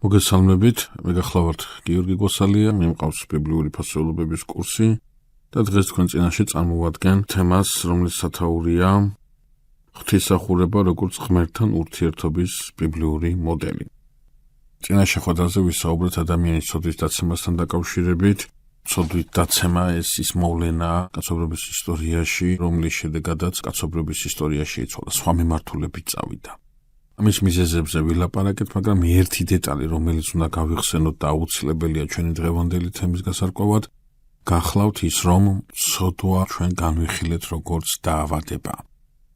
მოგესალმებით, მე გახლავართ გიორგი გოსალია, მიმყავს ბიბლიური ფასეულობების კურსი და დღეს თქვენ წინაშე წარმოვადგენ თემას, რომლის სათაურია ღვთისმსახურება როგორც ღმერთთან ურთიერთობის ბიბლიური მოდელი. წინა შეხვედრაზე ვისაუბრეთ ადამიანის ცოდვის დაცემასთან დაკავშირებით. ცოდვით დაცემა ეს ის მოვლენაა კაცობრიობის ისტორიაში, რომლის შედეგადაც კაცობრიობის ისტორიაში იცვალა, სხვა მიმართულებით წავიდა. ამის მიზეზებზე ვილაპარაკეთ, მაგრამ ერთი დეტალი, რომელიც უნდა გავიხსენოთ და აუცილებელია ჩვენი დღევანდელი თემის გასარკვევად, გახლავთ ის, რომ ცოდვა ჩვენ განვიხილეთ როგორც დაავადება.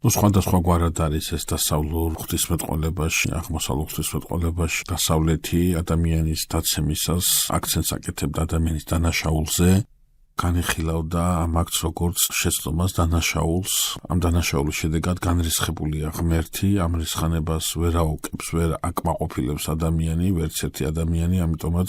სხვადასხვაგვარად არის ეს დასავლურ ღვთისმეტყველებაში, აღმოსავლურ ღვთისმეტყველებაში, დასავლეთი ადამიანის დაცემისას აქცენტს აკეთებდა ადამიანის დანაშაულზე, განიხილავდა ამ აქტს როგორც შეცდომას დანაშაულს, ამ დანაშაულის შედეგად განრისხებულია ღმერთი, ამ რისხანებას ვერ აუკებს, ვერ აკმაყოფილებს ადამიანი, ვერც ერთი ადამიანი, ამიტომაც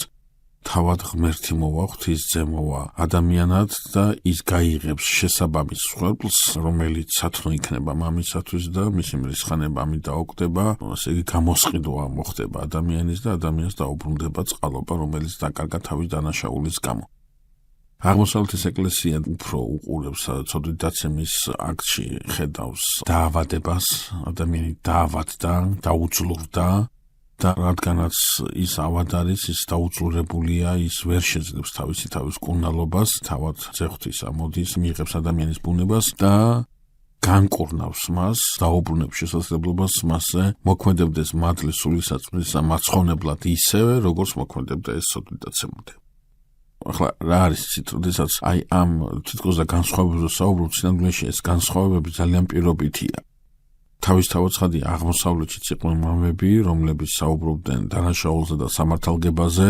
თავად ღმერთი მოვა, ღვთისძე მოვა ადამიანად და ის გაიღებს შესაბამის მსხვერპლს, რომელიც სათნო იქნება მამისათვის და მისი რისხანება ამით დაუკვდება, ასე იგი გამოსყიდვა მოხდება ადამიანის და ადამიანს დაუბრუნდება წყალობა, რომელიც დაკარგა თავის დანაშაულის გამო. აღმოსავლეთის ეკლესია უფრო უყურებს ცოდვით დაცემის აქტში ხედავს დაავადებას, ადამიანი დაავადდა, დაუძლურდა და რადგანაც ის ავად არის, ის დაუძლურებულია, ის ვერ შეძლებს თავის კურნალობას, თავად ძეხვთის ამოდის, მიიღებს ადამიანის ბუნებას და განკურნავს მას, დაუბრუნებს შესაძლებლობას მასზე მოქმედებდეს მადლის სულისაწმრის და მაცხოვნებლად ისევე, როგორც მოქმედებდა ეს ცოდვით დაცემამდე. ახლა რა არის იცით, როდესაც ამ თითქოს და განსხვავებებზე საუბრობთ, სინამდვილეში ეს განსხვავებები ძალიან პირობითია. თავისთავად ცხადია, აღმოსავლეთშიც იყვნენ მამები, რომლებიც საუბრობდნენ დანაშაულზე და სამართალგებაზე,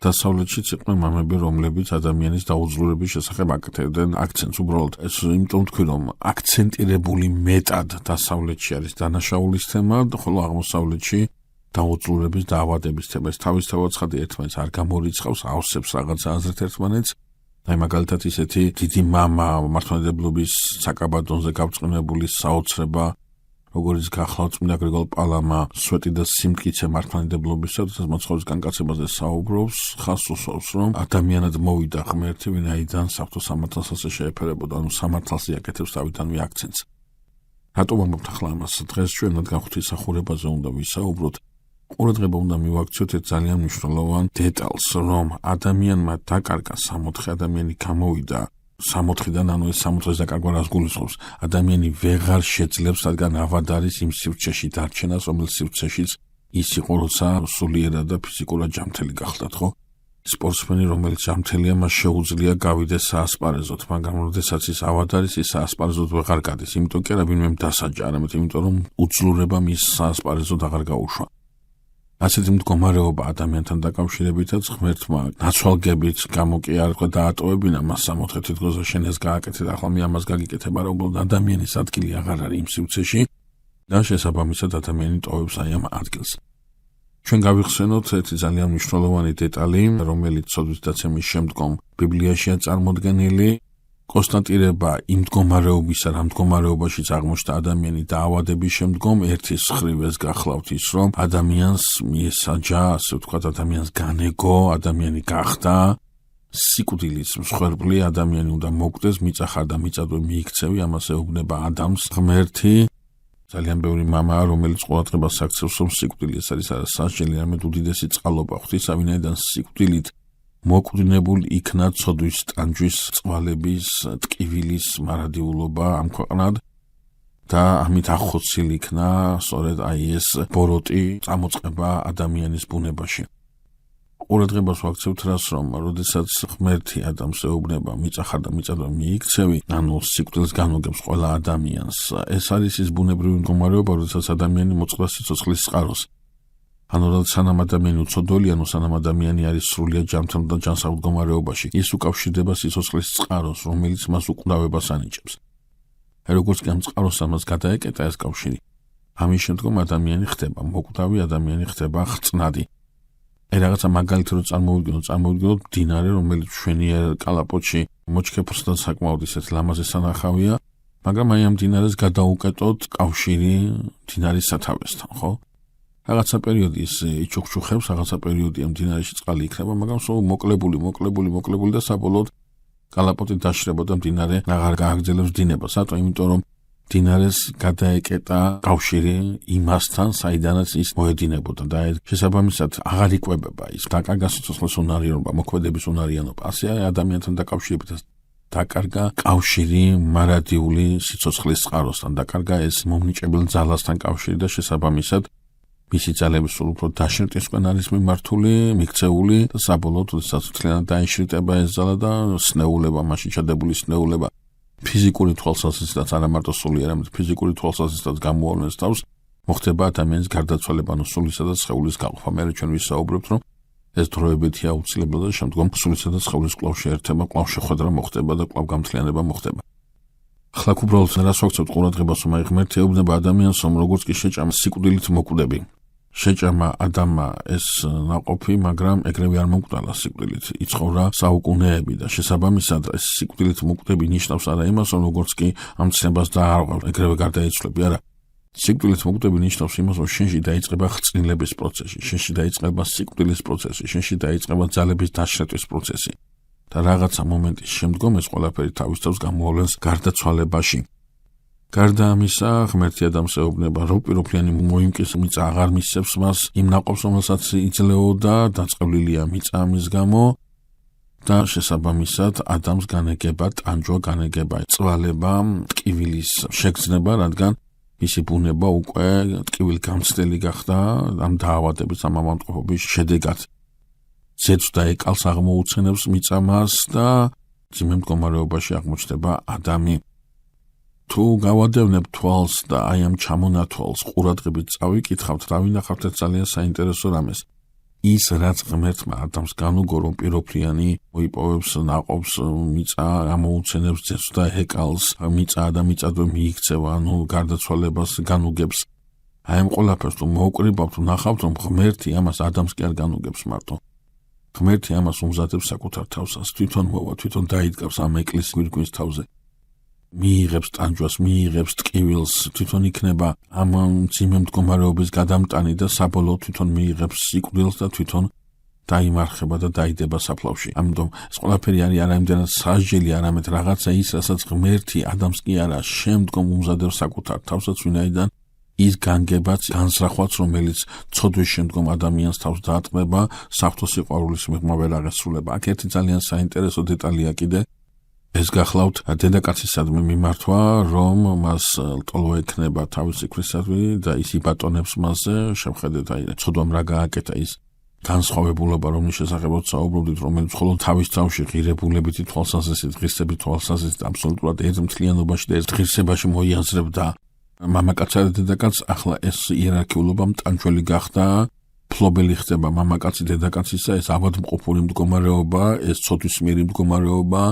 დასავლეთშიც იყვნენ მამები, რომლებიც ადამიანის დაუძლურების შესახებ აკეთებდნენ აქცენტს. უბრალოდ ეს იმიტომ თქვი, რომ აქცენტირებული მეტად დასავლეთში არის დანაშაულის თემა, ხოლო აღმოსავლეთში დაუძლურების დაავადების თემა. ეს თავისთავად ცხადია, ერთმანეთს არ გამორიცხავს, ავსებს რაღაცა აზრით ერთმანეთს. მაგალითად ისეთი დიდი მამა მართლმადიდებლობის საკაბადონზე გავწყინებული საოცრება, როგორც გახლავთ წმინდა გრიგოლ პალამა, სვეტი და სიმტკიცე მართლმადიდებლობისა, თუმცა მოძღვრის განკაცებაზე საუბრობს, ხას უსვამს, რომ ადამიანად მოვიდა ღმერთი, ვინაიდან საფრთხო სამართალსაც შეეფერებოდა, ანუ სამართალს აკეთებს თავიდანვე აქცენტს. რატომ ამბობთ ახლა ამას? დღეს ჩვენ რადგან ღვთისმსახურებაზე უნდა ვისაუბროთ, ყურადღება უნდა მივაქციოთ ერთ ძალიან მნიშვნელოვან დეტალს, რომ ადამიანმა დაკარგა სამოთხე, ადამიანი გამოვიდა სამოთხიდან, ანუ ეს სამოთხეს დაკარგვა რას გულისხმობს? ადამიანი ვეღარ შეძლებს, რადგან ავად არის იმ სივრცეში დარჩენას, რომელიც სივრცეშიც ის იყო, როცა სულიერად და ფიზიკურად ჯანმრთელი გახდათ, ხო? სპორტსმენი, რომელიც ჯანმრთელია, მას შეუძლია გავიდეს საასპარეზოდ, მაგრამ როდესაც ის ავად არის, ის საასპარეზოდ ვეღარ გადის, იმიტომ კი არა ვინმე დასაჯა, არამედ იმიტომ რომ უძლურება მის საასპარეზოდ აღარ გაუშვა. ასეთი მდგომარეობა ადამიანთან დაკავშირებითაც ღმერთმა ნაცვალგებით გამო კი არ თქვა დაატოვებინა მას სამოთხე თითქოს შენ ეს გააკეთეთ, ახლა მე ამას გაგიკეთებ, არა უბრალოდ ადამიანის ადგილი აღარ არის იმ სივრცეში და შესაბამისად ადამიანი ტოვებს ამ ადგილს. ჩვენ გავიხსენოთ ერთი ძალიან მნიშვნელოვანი დეტალი, რომელიც ცოდვის დაცემის შემდგომ ბიბლიაშია წარმოდგენილი. კონსტატირება იმ მდგომარეობისა, რა მდგომარეობაშიც აღმოჩნდა ადამიანი დაავადების შემდგომ, ერთის მხრივ ეს გახლავთ ის, რომ ადამიანს მიესაჯა, ასე ვთქვათ, ადამიანს განეგო, ადამიანი გახდა სიკვდილის მსხვერპლი, ადამიანი უნდა მოკვდეს, მიწახარ და მიწადვე მიიქცევი, ამას ეუბნება ადამიანს ღმერთი. ძალიან ბევრი მამაა, რომელიც ყურადღებას აქცევს, რომ სიკვდილი ეს არის არასასჯელი, არამედ უდიდესი წყალობა ღვთისა, ვინაიდან სიკვდილით მოკვდინებულ იქნა ცოდვის ტანჯვის წვალების ტკივილის მარადიულობა ამ ქვეყნად და ამით ახოცილი იქნა სწორედ ეს ბოროტი წამოწყება ადამიანის ბუნებაში. ყურადღებას ვაქცევთ რას, რომ როდესაც ღმერთი ადამიანს ეუბნება მიწახარ და მიწადვე მიიქცევი, ანუ სიკვდილს განუგებს ყველა ადამიანს, ეს არის ის ბუნებრივი მდგომარეობა, როდესაც ადამიანი მოწყდა სიცოცხლის წყაროს. ანუ სანამ ადამიანი უცოდველი, ანუ სანამ ადამიანი არის სრულიად ჯანმრთელ და ჯანსაღ მდგომარეობაში, ის უკავშირდება სიცოცხლის წყაროს, რომელიც მას უკვდავებას ანიჭებს. როგორც კი ამ წყაროს ამას გადაეკეტა ეს კავშირი, ამის შემდგომ ადამიანი ხდება მოკვდავი, ადამიანი ხდება ხწნადი. რაღაცა მაგალითი რო წარმოვიდგინოთ მდინარე, რომელიც მშვენიერ კალაპოტში მოჩქეფრს და საკმაოდ ისეთ ლამაზი სანახავია, მაგრამ ამ მდინარეს გადაუკეტოთ კავშირი მდინარის სათავესთან, ხო? Რაღაცა პერიოდი ის იჩუხჩუხებს, რაღაცა პერიოდი ამ მდინარეში წყალი იქნება, მაგრამ სულ მოკლებული და საბოლოოდ კალაპოტი დაშრება და მდინარე აღარ გააგრძელებს დინებას. Რატო? იმიტომ რომ მდინარეს გადაეკეტა კავშირი იმასთან, საიდანაც ის მოედინებოდა და შესაბამისად აღარ იკვებება ის. დაკარგა სიცოცხლის უნარიანობა, მოქმედების უნარიანობა. ასე ადამიანთან დაკავშირებით დაკარგა კავშირი მარადიული სიცოცხლის წყაროსთან, დაკარგა ეს მომნიჭებელ ძალასთან კავშირი და შესაბამისად მისი ძალების სულ უფრო დაშრიტისკენ არის მიმართული, მიქცეული და საბოლოოდ სიცოცხლიდან დაიშრიტება ეს ძალა და სნეულება, მაშინ ჩადებული სნეულება ფიზიკური თვალსაზრისითაც არა მარტო სული, არამედ ფიზიკური თვალსაზრისითაც გამოავლენს თავს, მოხდება ადამიანის გარდაცვალება, ანუ სულისა და სხეულის გაყოფა. მე ჩვენ ვისაუბრებთ, რომ ეს დროებითი აუცილებლად და შემდგომ სულისა და სხეულის კვლავ შეერთება, კვლავ შეხვედრა მოხდება და კვლავ გამთლიანება მოხდება. ახლა უბრალოდ რას ვაქცევთ ყურადღებას, რომ ღმერთი ეუბნება ადამიანს, რომ როგორც კი შეჭამა სიკვდილით მოკვდები. შეჭამა ადამიანმა ეს ნაყოფი, მაგრამ ეგრევე არ მომკვდალა სიკვდილით. იცხოვრა საუკუნეები და შესაბამისად ეს სიკვდილით მოკვდები ნიშნავს არა იმას, რომ როგორც კი ამ ცნებას დაარღვევ, ეგრევე გარდაეცვლები, არა. სიკვდილით მოკვდები ნიშნავს იმას, რომ შენში დაიწყება ხრწნილების პროცესი, შენში დაიწყება სიკვდილის პროცესი, შენში დაიწყება ძალების დაშრეტვის პროცესი. და რაღაცა მომენტის შემდგომ ეს ყველაფერი თავის თავს გამოავლენს გარდაცვალებაში. გარდა ამისა, ღმერთი ადამიანს ეუბნება, რომ პიროფლიანი მოიმკის მიწა აღარ მისცემს მას იმ ნაყოფს, რომელსაც იძლეოდა, დაწყევლილია მიწა ამის გამო და შესაბამისად ადამიანს განეგება ტანჯვა, განეგება წვალება, ტკივილის შეგრძნება, რადგან მისი ბუნება უკვე ტკივილგამცდელი გახდა ამ დაავადების, ამ ავადმყოფობის შედეგად. ზეცვა ეკალს აღმოუცენებს მიწა მას და ძიმე მდგომარეობაში აღმოჩნდება ადამი. თუ გავადევნებ თვალს და აი ამ ჩამონათვალს ყურადღებით წავიკითხავთ, დავინახავთ ერთ ძალიან საინტერესო რამეს. ის რაც ღმერთმა ადამიანს განუგო, რომ პიროფლიანი მოიპოვებს ნაყოფს, მიწა გამოუცენებს ზეცვა ეკალს, მიწა და მიწადვე მიიქცევა, ანუ გარდაცვალებას განუგებს. აი ამ ყველაფერს თუ მოვკრიბავთ, ნახავთ, რომ ღმერთი ამას ადამიანს კი არ განუგებს მარტო. ღმერთი ამას უმზადებს საკუთარ თავსას, თვითონ მოვა, თვითონ დაიდგავს ამ ეკლესიის გვირგვინის თავზე. მიიღებს ტანჯვას, მიიღებს ტკივილს, თვითონ იქნება ამ მძიმე მდგომარეობის გადამტანი და საბოლოოდ თვითონ მიიღებს სიკვდილს და თვითონ დაიმარხება და დაიდება საფლავში. ამიტომ ეს ყველაფერი არის არა იმდენად სასჯელი, არამედ რაღაცა ის, რასაც ღმერთი ადამიანს კი არა, შემდგომ უმზადებს საკუთარ თავსაც, ვინაიდან ის განგებაც, განსრახვაც, რომელიც ცოდვის შემდგომ ადამიანს თავს დაატყმება, საფრთხო სიყვარულის მიღმა ვერ აღესრულება. აქ ერთი ძალიან საინტერესო დეტალია კიდე. ეს გახლავთ დედაკაცისადმი მიმართვა, რომ მას ლტოლვა ექნება თავისი ქვისადმი და ის იბატონებს მასზე, შევხედეთ აი ცოდვამ რა გააკეთა ის განსხვავებულობა, რომლის შესახებაც საუბრობდით, რომელიც მხოლოდ თავის თავში ღირებულებითი თვალსაზრისით, ღირსების თვალსაზრისით აბსოლუტურად ერთ მთლიანობაში და ერთ ღირსებაში მოიაზრებდა მამაკაცსა და დედაკაცს. ახლა ეს იერარქიულობა მტანჯველი გახდა, ფლობელი ხდება მამაკაცი დედაკაცისა, ეს ავადმყოფური მდგომარეობა, ეს ცოდვისმიერი მდგომარეობა,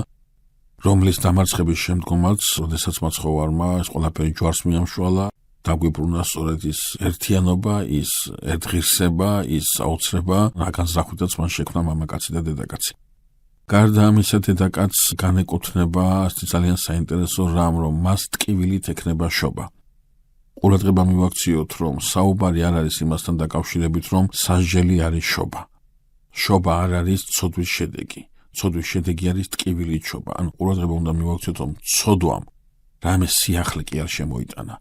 რომლის დამარცხების შემდგომაც, როდესაც მაცხოვარმა ეს ყველაფერი ჯვარს მიამშვალა, დაგვიბრუნა სწორედ ის ერთიანობა, ის ერთღირსება, ის საოცრება, რაგან ზრახვითაც მან შექმნა მამაკაცი და დედაკაცი. გარდა ამისა, დედაკაცს განეკუთვნება ძალიან საინტერესო რამ, რომ მას ტკივილით ექნება შობა. ყურადღება მივაქციოთ, რომ საუბარი არ არის იმასთან დაკავშირებით, რომ სასჯელი არის შობა. შობა არ არის ცოდვის შედეგი. ცოდვის შედეგი არის ტკივილით შობა. ან ყურადღება უნდა მივაქციოთ, რომ ცოდვამ რამე სიახლე კი არ შემოიტანა.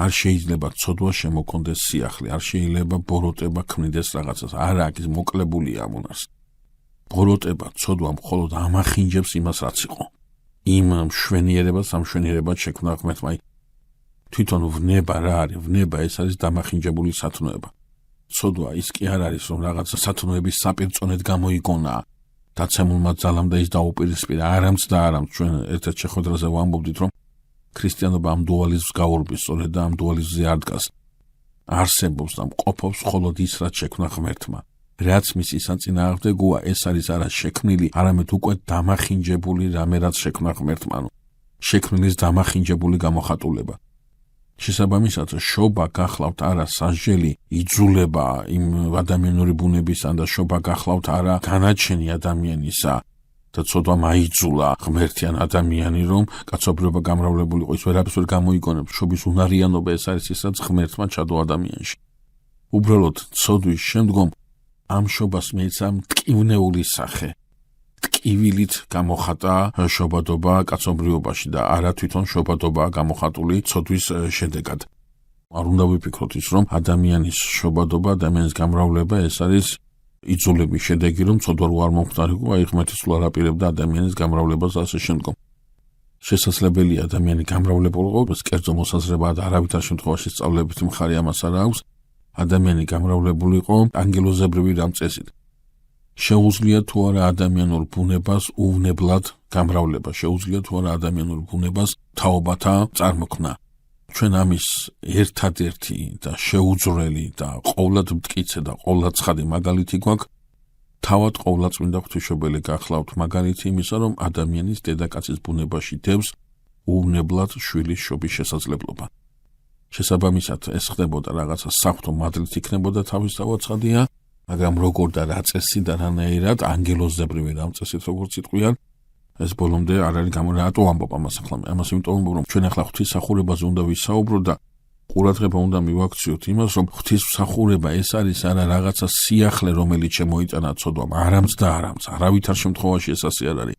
არ შეიძლება ცოდვა შემოქონდეს სიახლე, არ შეიძლება ბოროტება ქმნიდეს რაღაცას. არა, აქ ის მოკლებულია ამ უნარს. ბოროტება, ცოდვა მხოლოდ ამახინჯებს იმას, რაც იყო. იმ მშვენიერებას, ამ მშვენიერებას შექმნა ღმერთმა. თვითონ ვნება რა არის? ვნება ეს არის დამახინჯებული სათნოება. ცოდვა ის კი არ არის, რომ რაღაცა სათნოების საპირწონედ გამოიგონა. დაცემულმა ძალამ და ის დაუპირისპირა. არამც და არამც ჩვენ ერთ-ერთ შეხვედრაზე ვამბობდით, რომ ქრისტიანობა ამ დუალიზმს გაურბის, სწორედ და ამ დუალიზმზე არ დგას. არსებობს და მყოფობს მხოლოდ ის, რაც შექმნა ღმერთმა. რაც მისი საწინააღმდეგოა, ეს არის არა შექმნილი, არამედ უკვე დამახინჯებული რამე, რაც შექმნა ღმერთმა. შექმნილის დამახინჯებული გამოხატულება. შესაბამისად, შობა გახლავთ არა სასჯელი, იძულება იმ ადამიანური ბუნებისან და შობა გახლავთ არა განაჩენი ადამიანისა და ცოდვა მაიძულა ღმერთიან ადამიანი, რომ კაცობრიობა გამრავლებული იყო, ის ვერაფერს ვერ გამოიგონებს. შობის უნარიანობა ეს არის ის, რაც ღმერთმა ჩადო ადამიანში. უბრალოდ ცოდვის შემდგომ ამ შობას მიეცა მტკივნეული სახე. ტკივილით გამოხატა შობადობა კაცობრიობაში და არა თვითონ შობადობა გამოხატული ცოდვის შედეგად. არ უნდა ვიფიქროთ ის, რომ ადამიანის შობადობა, ადამიანის გამრავლება ეს არის იძულების შედეგი, რომ ცოდვა რო არ მომხდარიყო, აი ღმერთი სულ არ აპირებდა ადამიანის გამრავლებას ასე შემდგომ. შესაძლებელია ადამიანი გამრავლებულიყო, ეს კერძო მოსაზრებაა და არავითარ შემთხვევაში სწავლებითი მხარე ამას არ აქვს. ადამიანი გამრავლებულიყო ანგელოზებრივი რამ წესით. შეუძლია თუ არა ადამიანურ ბუნებას უვნებლად გამრავლება, შეუძლია თუ არა ადამიანურ ბუნებას თაობათა წარმოქმნა. ჩვენ ამის ერთადერთი და შეუძვრელი და ყოვლად მტკიცე და ყოვლად ცხადი მაგალითი გვაქვს. თავად ყოვლადწმინდა ღვთისმშობელი გახლავთ მაგალითი იმისა, რომ ადამიანის დედაკაცის ბუნებაში დევს უვნებლად შვილის შობის შესაძლებლობა. შესაბამისად ეს ხდებოდა რაღაცა საღვთო მადლით იქნებოდა თავისთავად ცხადია, მაგრამ როგორ და რა წესი და რანაირად ანგელოზებრივი რამ წესით როგორც იტყვიან, ეს ბოლომდე არ არის რატო ამბობ ამას ახლა? ამას იმიტომ ვამბობ, რომ ჩვენ ახლა ღვთისმსახურებაზე უნდა ვისაუბროთ და ყურადღება უნდა მივაქციოთ იმას, რომ ღვთისმსახურება ეს არის არა რაღაცა სიახლე, რომელიც შემოიტანა ცოდვამ, არამც და არამც, არავითარ შემთხვევაში ეს ასე არ არის.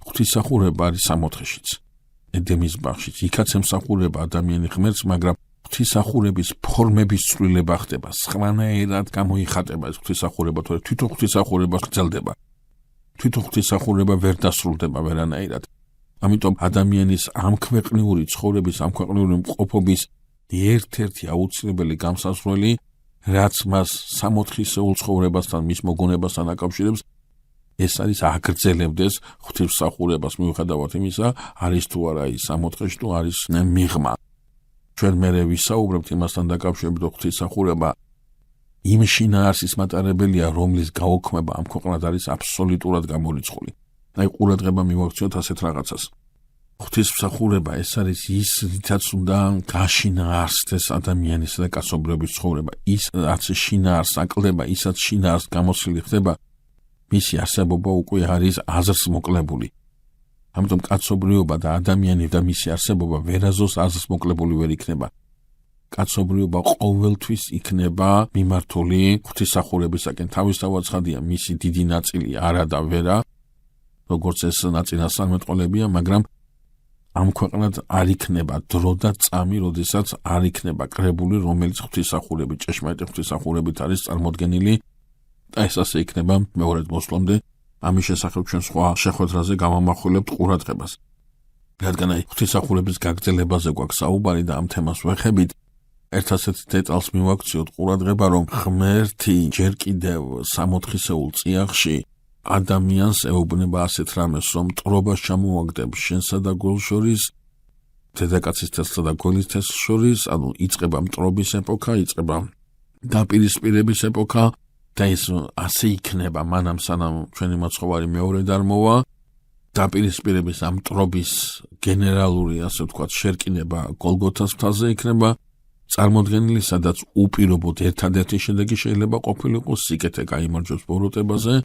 ღვთისმსახურება არის სამოთხეშიც, ედემის ბაღშიც, იქაც ემსახურება ადამიანი ღმერთს, მაგრამ ღვთისმსახურების ფორმების ცვლილება ხდება, სხვანაირად გამოიხატება ეს ღვთისმსახურება, თვითონ ღვთისმსახურება გრძელდება. თვითონ ღვთისმსახურება ვერ დასრულდება ვერანაირად. ამიტომ ადამიანის ამქვეყნიური ცხოვრების, ამქვეყნიური მყოფობის ერთ-ერთი აუცილებელი გამსასვლელი, რაც მას სამოთხისეულ ცხოვრებასთან, მის მოგონებასთან აკავშირებს, ეს არის აგრძელებდეს ღვთისმსახურებას მიუხედავად იმისა, არის თუ არა ის სამოთხეში თუ არის მიღმა. ჩვენ მერე ვისაუბრებთ იმასთან დაკავშირებით, ღვთისმსახურება იმ შინაარსის მატარებელია, რომლის გაუქმება ამ ქვეყნად არის აბსოლუტურად გამორიცხული. აი ყურადღება მივაქციოთ ასეთ რაღაცას. ღვთისმსახურება ეს არის ის, რითაც უნდა გაშინაარსდეს ადამიანის და კაცობრიობის ცხოვრება. ის რაც შინაარსს აკლდება, ისაც შინაარსს გამოსილი ხდება, მისი არსებობა უკვე არის აზრს მოკლებული. ამიტომ კაცობრიობა და ადამიანი და მისი არსებობა ვერაზოს აზრს მოკლებული ვერ იქნება. კაცობრიობა ყოველთვის იქნება მიმართული ღვთისმსახურებისაკენ. თავისთავად ცხადია, მისი დიდი ნაწილი არა და ვერა, როგორც ეს ნაწინასწარმეტყველებია, მაგრამ ამ ქვეყნად არ იქნება დრო და წამი, როდესაც არ იქნება კრებული, რომელიც ღვთისმსახურებით, ჭეშმარიტი ღვთისმსახურებით არის წარმოდგენილი და ეს ასე იქნება მეორედ მოსვლამდე. ამის შესახებ ჩვენ სხვა შეხვედრაზე გავამახვილებთ ყურადღებას. რადგან აი ღვთისმსახურების გაგრძელებაზე გვაქვს საუბარი და ამ თემას ვეხებით, ერთ ასეთ დეტალს მივაქციოთ ყურადღება, რომ ღმერთი ჯერ კიდევ სამოთხისეულ წიაღში ადამიანს ეუბნება ასეთ რამეს, რომ მტრობას ჩამოაგდებს შენსა და გველს შორის, დედაკაცის თესლსა და გველის თესლს შორის, ანუ იწყება მტრობის ეპოქა, იწყება დაპირისპირების ეპოქა და ეს ასე იქნება მანამ სანამ ჩვენი მაცხოვარი მეორედ არ მოვა. დაპირისპირების ამ მტრობის გენერალური, ასე ვთქვათ, შერკინება გოლგოთას მთაზე იქნება წარმოდგენილი, სადაც უპირობოდ ერთადერთი შედეგი შეიძლება ყოფილიყო სიკეთე გაიმარჯვებს ბოროტებაზე.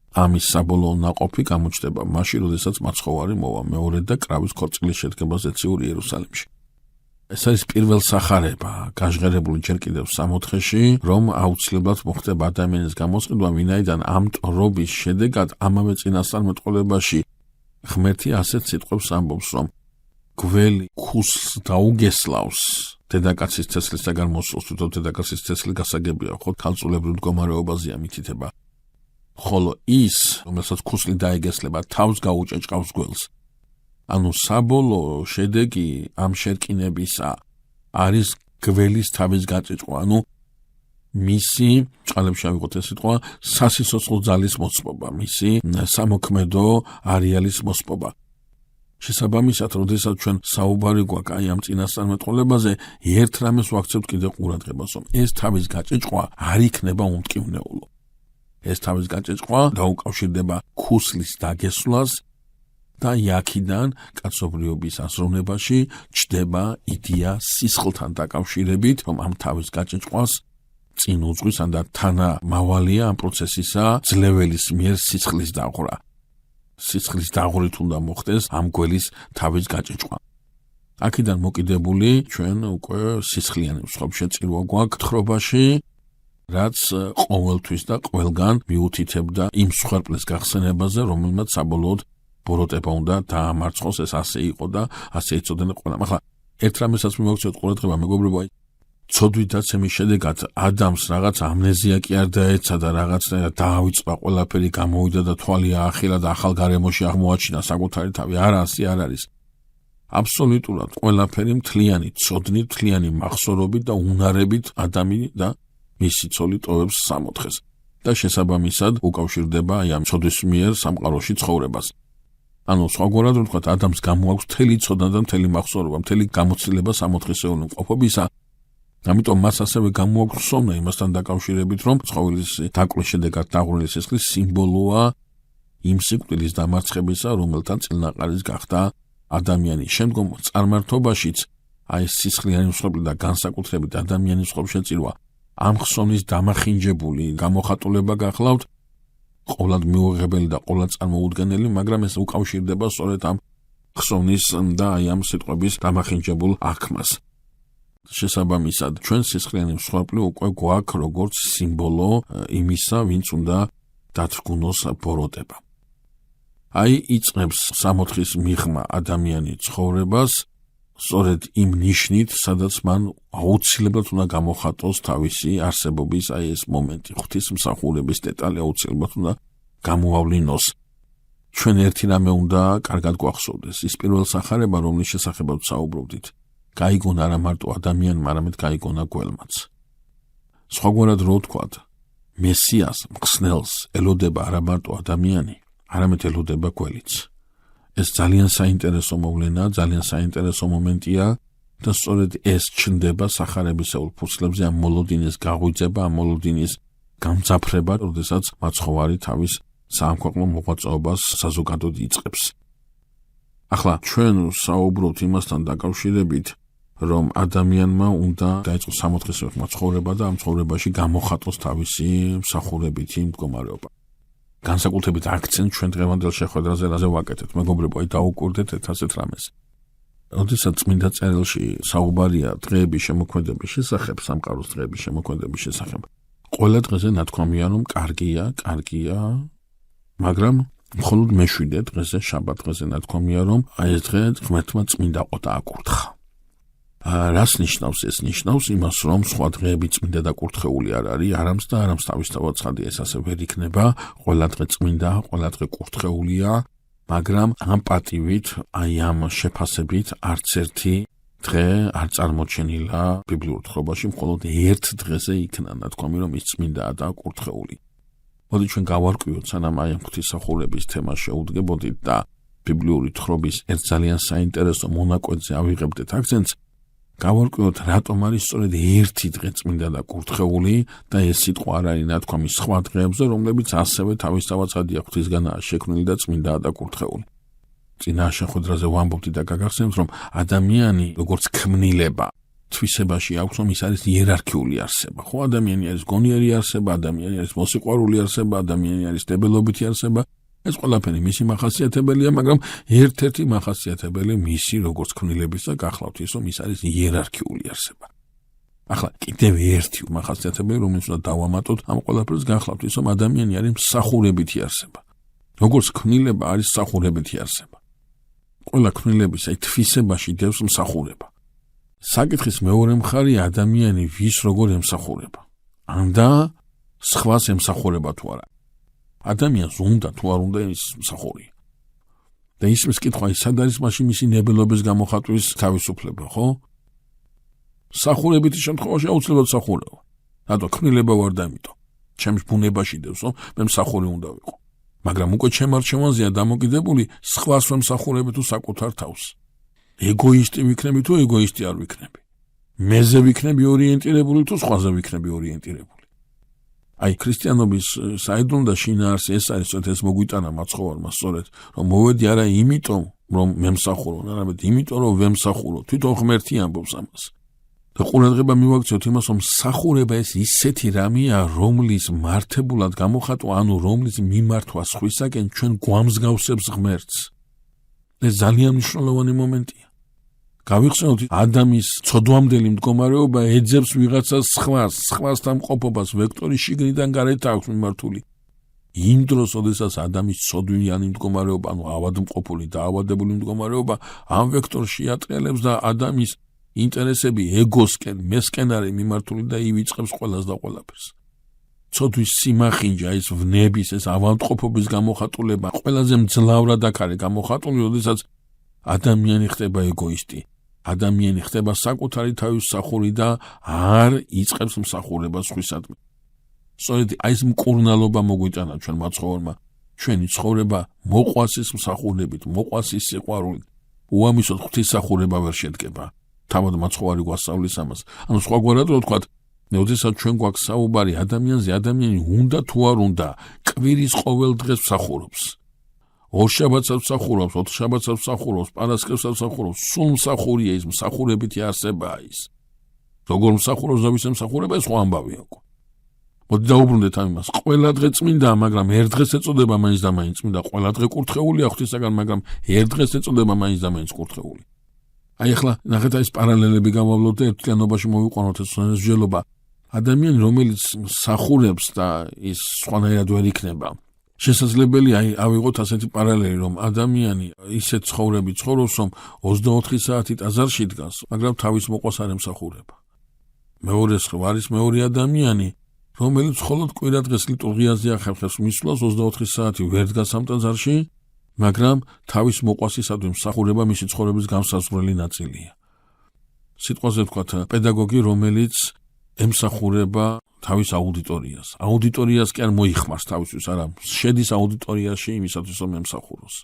ამის საბოლოო ნაყოფი გამოჩნდება მაშინ, როდესაც მაცხოვარი მოვა მეორედ და კრავის ქორწილის შედგებაზე ციურ იერუსალიმში. ეს არის პირველ სახარება, გაჟღერებული ჯერ კიდევ სამოთხეში, რომ აუცილებლად მოხდება ადამიანის გამოსყიდვა, ვინაიდან ამ მტრობის შედეგად ამავე წინასწარმეტყველებაში ღმერთი ასეთ სიტყვებს ამბობს, რომ გველი ქუსლს დაუგესლავს დედაკაცის თესლისაგან მოსულს, თვითონ დედაკაცის თესლი გასაგებია, ხო, ქალწულებრივ მდგომარეობაზეა მითითება. ხოლო ის, რომელსაც ქუსლი დაეგესლება, თავს გაუჭეჭყავს გველს. ანუ საბოლოო შედეგი ამ შერკინებისა არის გველის თავის გაწეჭყვა, ანუ მისი, წყალებში ავიღოთ ეს სიტყვა, სასიცოცხლო ძალის მოწმობა, მისი სამოქმედო არეალის მოსპობა. შესაბამისად, როდესაც ჩვენ საუბარი გვაქვს აი ამ წინასწარმეტყველებაზე, ერთ რამეს ვაქცევთ კიდევ ყურადღებას, რომ ეს თავის გაწეჭყვა არ იქნება უმტკივნეულო. ეს თავის გაწეჭყვა დაუკავშირდება ქუსლის დაგესვლას და იქიდან კაცობრიობის აზროვნებაში ჩდება იდეა სისხლთან დაკავშირებით, რომ ამ თავის გაწეჭყვას წინ უძღვის ან და თანამავალია ამ პროცესისა ძლეველის მიერ სისხლის დაღვრა. სისხლის დაღვრით უნდა მოხდეს ამ გველის თავის გაწეჭყვა. აქედან მოკიდებული ჩვენ უკვე სისხლიანი მსხვერპლშეწირვა გვაქვს თხრობაში, რაც ყოველთვის და ყველგან მიუთითებდა იმ მსხვერპლის გახსენებაზე, რომელმაც საბოლოოდ ბოროტება უნდა დაამარცხოს, ეს ასე იყო და ასე იცოდნენ ყველამ. ახლა ერთ რამესაც მივაქციოთ ყურადღება, მეგობრებო, ცოდვითაცემის შედეგად ადამს რაღაც ამნეზია კი არ დაეცა და რაღაცნაირად დაავიწყდა ყველაფერი, გამოვიდა და თვალი აახილა და ახალ გარემოში აღმოაჩინა საკუთარი თავი. არა, ასე არ არის. აბსოლუტურად ყველაფერი მთლიანი ცოდნით, მთლიანი მახსოვრობით და უნარებით ადამი და მისი ცოლი ტოვებს სამოთხეს და შესაბამისად უკავშირდება აი ამ ცოდვის მიერ სამყაროში ცხოვრებას. ანუ სხვაგვარად რომ ვთქვათ, ადამიანს გამოაქვს მთელი ცოდნა და მთელი მახსოვრობა, მთელი გამოცდილება სამოთხისეული მყოფობისა. ამიტომ მას ასევე გამოაქვს სომნა იმასთან დაკავშირებით, რომ ცხოველის დაკვრვის შედეგად დაღვრილი სისხლის სიმბოლოა იმ სიკვდილის დამარცხებისა, რომელთან წილნაყარის გახდა ადამიანი. შემდგომ წარმართობაშიც აი სისხლიანი მსხვერპლი და განსაკუთრებით ადამიანის ხორშეწირვა ამ ხსოვნის დამახინჯებული გამოხატულება გახლავთ, ყოვლად მიუღებელი და ყოვლად წარმოუდგენელი, მაგრამ ეს უკავშირდება სწორედ ამ ხსოვნის და აი ამ სიტყვების დამახინჯებულ აღქმას. შესაბამისად, ჩვენ სისხლიანი მსხვერპლი უკვე გვაქვს როგორც სიმბოლო იმისა, ვინც უნდა დათრგუნოს ბოროტება. აი იწყებს სამოთხის მიღმა ადამიანი ცხოვრებას, სწორედ იმ ნიშნით, სადაც მან აუცილებლად უნდა გამოხატოს თავისი არსებობის აი ეს მომენტი, ღვთისმსახურების დეტალი აუცილებლად უნდა გამოავლინოს. ჩვენ ერთი რამე უნდა კარგად გვახსოვდეს, ის პირველ სახარება, რომლის შესახებაც საუბრობდით, გაიგონა არა მარტო ადამიანმა, არამედ გაიგონა გველმაც. სხვაგვარად რო ვთქვათ, მესიას, მხსნელს ელოდება არა მარტო ადამიანი, არამედ ელოდება გველიც. ეს ძალიან საინტერესო მოვლენა, ძალიან საინტერესო მომენტია და სწორედ ეს ჩნდება სახარებისეულ ფურცლებზე, ამ მოლოდინის გაღვიძება, ამ მოლოდინის გამძაფრება, როდესაც მაცხოვარი თავის საამქვეყნო მოღვაწეობას საზოგადოდ იწყებს. ახლა ჩვენ საუბრობთ იმასთან დაკავშირებით, რომ ადამიანმა უნდა დაიწყოს სამოთხის მიღმა ცხოვრება და ამ ცხოვრებაში გამოხატოს თავისი მსახურებითი მდგომარეობა. განსაკუთრებით აქცენტ ჩვენ დღევანდელ შეხვედრაზე რაზე ვაკეთებთ, მეგობრებო, აი დაუკვირდეთ ასეთ რამეს. როდესაც წმინდა წერილში საუბარია დღეების შემოქმედების შესახებ, სამყაროს დღეების შემოქმედების შესახებ, ყველა დღეზე ნათქვამია, რომ კარგია, მაგრამ მხოლოდ მე-7 დღეზე, შაბათ დღეზე ნათქვამია, რომ აი ეს დღე ღმერთმა წმინდა ყო და აკურთხა. რას ნიშნავს ეს? ნიშნავს იმას, რომ სხვა დღეები წმინდა და კურთხეული არ არის, არამც და არამც თავისთავად ცხადია, ეს ასე ვერ იქნება, ყველა დღე წმინდა, ყველა დღე კურთხეულია, მაგრამ ამ პატივით, აი ამ შეფასებით არც ერთი დღე არ წარმოჩენილა ბიბლიურ თხრობაში, მხოლოდ ერთ დღეზე იქნა ნათქვამი, რომ ის წმინდაა და კურთხეული. მოდი ჩვენ გავარკვიოთ, სანამ აი ამ ღვთისმსახურების თემა შეუდგებოდით და ბიბლიური თხრობის ერთ ძალიან საინტერესო მონაკვეთზე ავიღებდეთ აქცენტს, გავარკვიოთ, რატომ არის სწორედ ერთი დღე წმინდა და კურთხეული და ეს სიტყვა არ არის ნათქვამი სხვა დღეებზე, რომლებიც ასევე თავისთავად ცხადია ღვთისგანაა შექმნილი და წმინდაა და კურთხეული. წინა შეხვედრაზე ვამბობდი და გაგახსენებთ, რომ ადამიანი როგორც ქმნილება თვისებაში აქვს, რომ ის არის იერარქიული არსება. ხო, ადამიანი არის გონიერი არსება, ადამიანი არის მოსიყვარული არსება, ადამიანი არის დებელობითი არსება. ეს ყველაფერი მისი მახასიათებელია, მაგრამ ერთ-ერთი მახასიათებელი მისი როგორც ქმნილებისა გახლავთ ის, რომ ის არის იერარქიული არსება. ახლა კიდევ ერთი მახასიათებელი, რომელიც უნდა დავამატოთ, ამ ყველაფერს გახლავთ ის, რომ ადამიანი არის მსახურებითი არსება. როგორც ქმნილება არის მსახურებითი არსება. ყველა ქმნილების აი თვისებაში დევს მსახურება. საკითხის მეორე მხარე ადამიანი ვის როგორ ემსახურება. ანდა სხვას ემსახურება თუ არა. ადამიანს უნდა თუ არ უნდა ის მსახურია. და ისმის კითხვა ის სად არის მაშინ მისი ნებელობის გამოხატვის თავისუფლება, ხო? მსახურებითი შემთხვევაში აუცილებლად მსახურება. რატო ქმნილება ვარ და ამიტომ. ჩემს ბუნებაში დევს, რომ მე მსახური უნდა ვიყო. მაგრამ უკვე ჩემ არჩევანზეა დამოკიდებული სხვას ვემსახურები თუ საკუთარ თავს. ეგოისტი ვიქნები თუ ეგოისტი არ ვიქნები. მეზე ვიქნები ორიენტირებული თუ სხვაზე ვიქნები ორიენტირებული. აი ქრისტიანობის საიდუმლო და შინაარსი ეს არის, სწორედ ეს მოგვიტანა მაცხოვარმა სწორედ, რომ მოვედი არა იმიტომ, რომ მემსახურო, არამედ იმიტომ, რომ ვემსახურო. თვითონ ღმერთი ამბობს ამას. და ყურადღება მივაქციოთ იმას, რომ მსახურება ეს ისეთი რამეა, რომლის მართებულად გამოხატვა, ანუ რომლის მიმართვა სხვისაკენ ჩვენ გვამსგავსებს ღმერთს. ეს ძალიან მნიშვნელოვანი მომენტია. გავიხსენოთ ადამიანის ცოდვამდელი მდგომარეობა ეძებს ვიღაცას სხვასთან მყოფობას ვექტორი შიგნიდან გარეთ აქვს მიმართული. იმ დროს, როდესაც ადამიანის ცოდვიანი მდგომარეობა, ანუ ავადმყოფული და ავადებული მდგომარეობა ამ ვექტორში ატრიალებს და ადამიანის ინტერესები ეგოსკენ, მესკენ არის მიმართული და ივიწყებს ყველას და ყველაფერს. ცოდვის სიმახინჯა, ეს ვნების, ეს ავადმყოფობის გამოხატულება ყველაზე მძლავრად აქ არის გამოხატული, როდესაც ადამიანი ხდება ეგოისტი. ადამიანი ხდება საკუთარი თავის მსახური და არ იწყებს მსახურებას სხვისადმი. სწორედ ეს მკურნალობა მოგვიტანა ჩვენმა ცხოვრმა. ჩვენი ცხოვრება მოყვას ის მსახურებით, მოყვას ის სიყვარულით. უამისოდ ღვთისმსახურება ვერ შედგება. თავად მაცხოვარი გვასწავლის ამას. ანუ სხვაგვარად რო ვთქვათ, როდესაც ჩვენ გვაქვს საუბარი ადამიანზე, ადამიანი უნდა თუ არ უნდა, კვირის ყოველ დღეს მსახურობს. ორშაბათსაც მსახურობს, ოთხშაბათსაც მსახურობს, პარასკევსაც მსახურობს, სულ მსახურია ის, მსახურებითი არსებაა ის. როგორ მსახურობს და ვისე მსახურება, ეს სხვა ამბავია უკვე. მოდი დაუბრუნდეთ ამ იმას. ყველა დღე წმინდა, მაგრამ ერთ დღეს ეწოდება მაინც და მაინც წმინდა. ყველა დღე კურთხეულია ღვთისაგან, მაგრამ ერთ დღეს ეწოდება მაინც და მაინც კურთხეული. აი ახლა ნახეთ ეს პარალელები გავავლოთ და ერთიანობაში მოვიყვანოთ ეს მსჯელობა. ადამიანი, რომელიც მსახურებს და ის სხვანაირად ვერ იქნება. შესაძლებელია ავიღოთ ასეთი პარალელი, რომ ადამიანი ისეთ ცხოვრებით ცხოვრობს, რომ 24 საათი ტაძარში დგას, მაგრამ თავის მოყვას არ ემსახურება. მეორე არის მეორე ადამიანი, რომელიც მხოლოდ კვირა დღეს ლიტურგიაზე ახერხებს მისვლას 24 საათი ვერ დგას ამ ტაძარში, მაგრამ თავის მოყვასისადმი მსახურება მისი ცხოვრების განსაზღვრელი ნაწილია. სიტყვაზე ვთქვათ, პედაგოგი, რომელიც ემსახურება თავის აუდიტორიას. აუდიტორიას კი არ მოიხმარს თავისთვის, არა, შედის აუდიტორიაში იმისათვის, რომ ემსახუროს.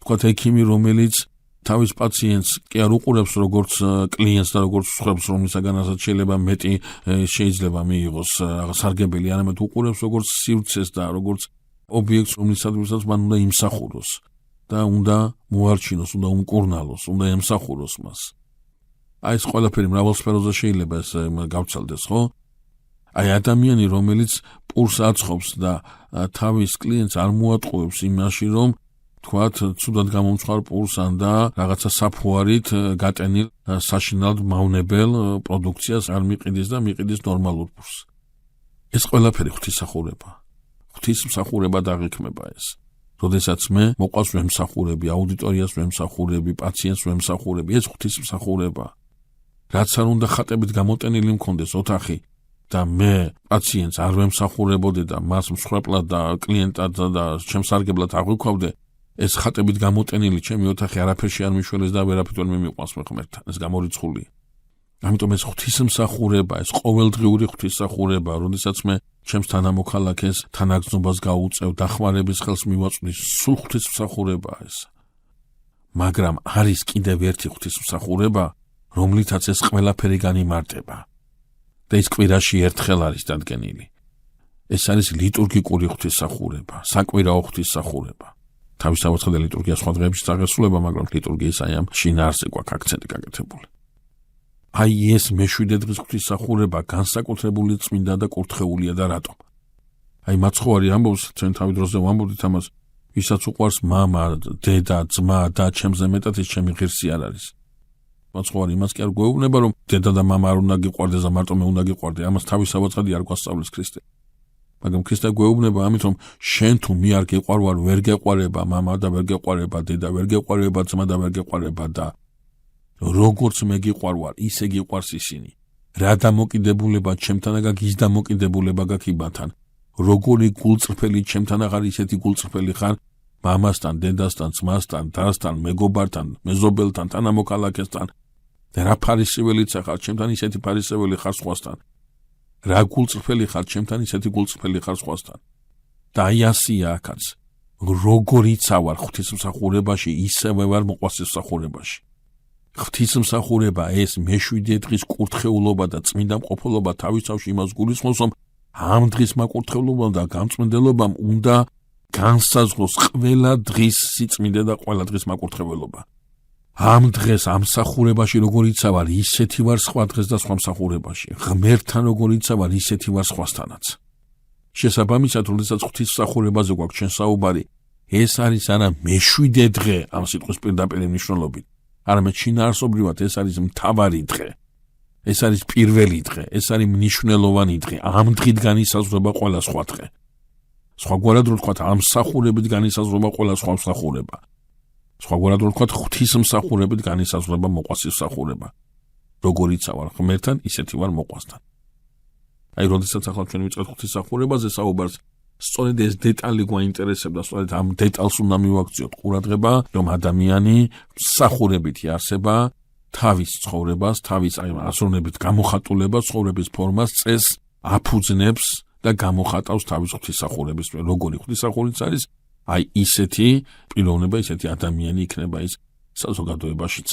ვთქვათ, ექიმი, რომელიც თავის პაციენტს კი არ უყურებს როგორც კლიენტს და როგორც სხვებს, რომლისაგანაც შეიძლება მეტი შეიძლება მიიღოს სარგებელი, არამედ უყურებს როგორც სივრცეს და როგორც ობიექტს, რომლისადმისაც მან უნდა იმსახუროს და უნდა მოარჩინოს, უნდა უმკურნალოს, უნდა ემსახუროს მას. აი ეს ყველაფერი მრავალ სფეროზე შეიძლება ეს გავცალდეს, ხო? აი ადამიანი, რომელიც პურს აწყობს და თავის კლიენტს არ მოატყუებს იმაში, რომ თქვათ, ცუდად გამომცხარ პურსან და რაღაცა საფუარით გატენილ საშინლად მავნებელ პროდუქციას არ მიყიდის და მიყიდის ნორმალურ პურს. ეს ყველაფერი ღვთისმსახურება. ღვთისმსახურება დაღიქმება ეს. როდესაც მე მოყვას ვემსახურები, აუდიტორიას ვემსახურები, პაციენტს ვემსახურები, ეს ღვთისმსახურება. რაც არ უნდა ხატებით გამოტენილი მქონდეს ოთახი და მე პაციენტს არ ვემსახურებოდი და მას მსხვერპლად და კლიენტად და შემსარგებლად აღვიქვავდე, ეს ხატებით გამოტენილი ჩემი ოთახი არაფერში არ მიშველეს და ვერაფრით ვერ მიმიყვანს მე ღმერთთან, ეს გამორიცხულია. ამიტომ ეს ღვთისმსახურება, ეს ყოველდღიური ღვთისმსახურება, როდესაც მე ჩემს თანამოქალაქეს თანაგზნობას გაუწევ, დახმარების ხელს მივაწვდი, სულ ღვთისმსახურებაა ეს. მაგრამ არის კიდევ ერთი ღვთისმსახურება, რომლითაც ეს ყველაფერი განიმარტება. და ის კვირაში ერთხელ არის დადგენილი. ეს არის ლიტურგიკური ღვთისმსახურება, საკვირაო ღვთისმსახურება. თავისთავად ხდება ლიტურგია სხვა დღეებში წაგესრულება, მაგრამ ლიტურგიის აი ამ შინაარსზე გვაქვს აქცენტი გაკეთებული. აი ეს მეშვიდე დღის ღვთისმსახურება განსაკუთრებული წმინდა და კურთხეულია და რატომ? აი მაცხოვარი ამბობს, ჩვენ თავი დროზე ვამბობთ ამას, ვისაც უყვარს მამა, დედა, ძმა და ჩემზე მეტად ის ჩემი ღირსი არ არის. მაცხოვარი იმას კი არ გვეუბნება, რომ დედა და მამა არ უნდა გიყვარდეს და მარტო მე უნდა გიყვარდე, ამას თავისავაწყად არ გვასწავლის ქრისტე. მაგრამ ქრისტე გვეუბნება ამით, რომ შენ თუ მე არ გეყვარვარ, ვერ გეყვარება მამა და ვერ გეყვარება დედა, ვერ გეყვარება ძმა და ვერ გეყვარება და როგორც მე გიყვარვარ, ისე გიყვარს ისინი. რა დამოკიდებულება ჩემთან გაქვს, ის დამოკიდებულება გაქვს იბათან. როგორი გულწრფელი ჩემთან აღარ ისეთი გულწრფელი ხარ მამასთან, დედასთან, ძმასთან, დასთან, მეგობართან, მეზობელთან, თანამოქალაქესთან. და რა ფარისეველიც ხარ, ჩემთან ისეთი ფარისეველი ხარ სხვასთან. რა გულწრფელი ხარ, ჩემთან ისეთი გულწრფელი ხარ სხვასთან. და აი ასია აქაც. როგორიცა ვარ ღვთისმსახურებაში, ისევე ვარ მოყვასისმსახურებაში. ღვთისმსახურება ეს მეშვიდე დღის კურთხეულობა და წმინდა მყოფელობა თავისთავში იმას გულისხმობს, რომ ამ დღის მაკურთხეულობამ და გამწმინდელობამ უნდა განსაზღვროს ყველა დღის სიწმინდე და ყველა დღის მაკურთხეულობა. ამ დღეს ამ მსახურებაში როგორიცა ვარ, ისეთი ვარ სხვა დღეს და სხვა მსახურებაში. ღმერთთან როგორიცა ვარ, ისეთი ვარ სხვასთანაც. შესაბამისად, როდესაც ღვთისმსახურებაზე გვაქვს ჩვენ საუბარი, ეს არის არა მეშვიდე დღე ამ სიტყვის პირდაპირ მნიშვნელობით. არამედ შინაარსობრივად ეს არის მთავარი დღე. ეს არის პირველი დღე, ეს არის მნიშვნელოვანი დღე. ამ დღით განისაზღვრება ყველა სხვა დღე. სხვაგვარად რო ვთქვათ, ამ მსახურებით განისაზღვრება ყველა სხვა მსახურება. სხვაგვარად რო ვთქვათ, ღვთისმსახურებით განისაზღვრება მოყვასის მსახურება. როგორიც ვარ ღმერთთან, ისეთი ვარ მოყვასთან. აი, როდესაც ახლა ჩვენ ვიწყებთ ღვთისმსახურებაზე საუბარს, სწორედ ეს დეტალი გვაინტერესებდა, სწორედ ამ დეტალს უნდა მივაქციოთ ყურადღება, რომ ადამიანი მსახურებით იარსება თავის ცხოვრებას, თავის აზროვნებით გამოხატულებას, ცხოვრების ფორმას, წესს აფუძნებს და გამოხატავს თავის ღვთისმსახურების. როგორი ღვთისმსახურიც არის, აი ისეთი პიროვნება, ისეთი ადამიანი იქნება ის საზოგადოებაშიც.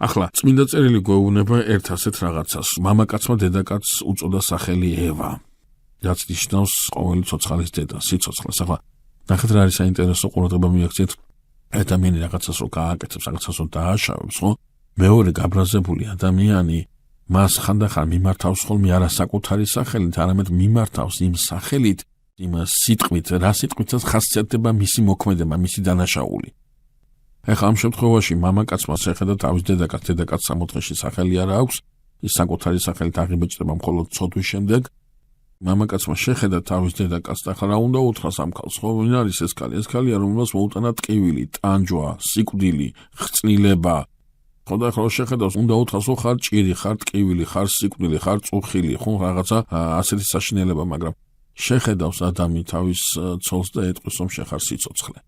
ახლა წმინდა წერილი გვეუბნება ერთ ასეთ რაღაცას. მამაკაცმა დედაკაცს უწოდა სახელი ევა, რაც ნიშნავს ყოველი ცოცხალის დედა, სიცოცხლეს. ახლა ნახეთ რა არის საინტერესო ყურადღება მივაქციეთ. ადამიანი რაღაცას რო გააკეთებს, რაღაცას რო დააშავებს, ხო? მეორე გაბრაზებული ადამიანი მას ხანდახან მიმართავს ხოლმე არა საკუთარი სახელით, არამედ მიმართავს იმ სახელით, იმ სიტყვით, რა სიტყვითაც ხასიათდება მისი მოქმედება, მისი დანაშაული. ეხლა ამ შემთხვევაში მამაკაცმა შეხედა თავის დედაკაცს, დედაკაცს სამოთხეში სახელი არ აქვს, ის საკუთარი სახელით აღიბეჭდება მხოლოდ ცოდვის შემდეგ. მამაკაცმა შეხედა თავის დედაკაცს და ახლა რა უნდა უთხრას ამ ქალს, ხო? ვინ არის ეს ქალი? ეს ქალია, რომელსაც მოუტანა ტკივილი, ტანჯვა, სიკვდილი, ხრწნილება. ხო და ახლა შეხედავს, უნდა უთხრას, ხო, ხარ ჭირი, ხარ ტკივილი, ხარ სიკვდილი, ხარ წუხილი, ხო, რაღაცა ასეთი საშინელება, მაგრამ შეხედავს ადამი თავის ცოლს და ეტყვის, რომ შეხარ სიცოცხლე.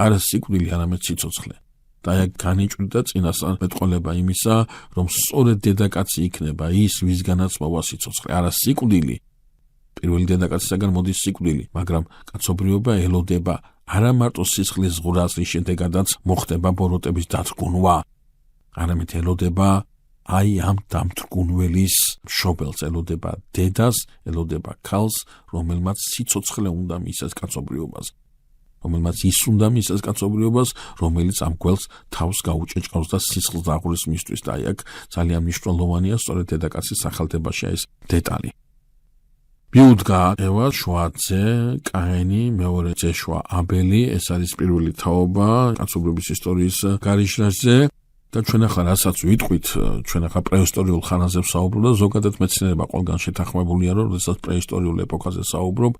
არა სიკვდილი, არამედ სიცოცხლე. და აი განიჭვრიდა წინასწარ მეტყოლება იმისა, რომ სწორედ დედაკაცი იქნება ის, ვისგანაც მოვა სიცოცხლე, არა სიკვდილი. პირველი დედაკაცისაგან მოდის სიკვდილი, მაგრამ კაცობრიობა ელოდება არა მარტო სისხლის ზღვრას, რის შემდეგაც მოხდება ბოროტების დათრგუნვა, არამედ ელოდება აი ამ დამთრგუნველის მშობელს, ელოდება დედას, ელოდება ქალს, რომელმაც სიცოცხლე უნდა მისცეს კაცობრიობას, რომელმაც ის უნდა მისცეს კაცობრიობას, რომელიც ამ გველს თავს გაუჭეჭყავს და სისხლს დაღურის მისთვის. და აი აქ ძალიან მნიშვნელოვანია სწორედ დედაკაცის სახელთებაში ეს დეტალი. მიუდგა ევა შუაძე, კაინი, მეორე ძეშვა აბელი, ეს არის პირველი თაობა კაცობრიობის ისტორიის გარიჟრაზე. და ჩვენ ახლა რასაც ვიტყვით, ჩვენ ახლა პრეისტორიულ ხანაზე ვსაუბრობ და ზოგადად მეცნიერება ყველგან შეთანხმებულია, რომ როდესაც პრეისტორიულ ეპოქაზე საუბრობ,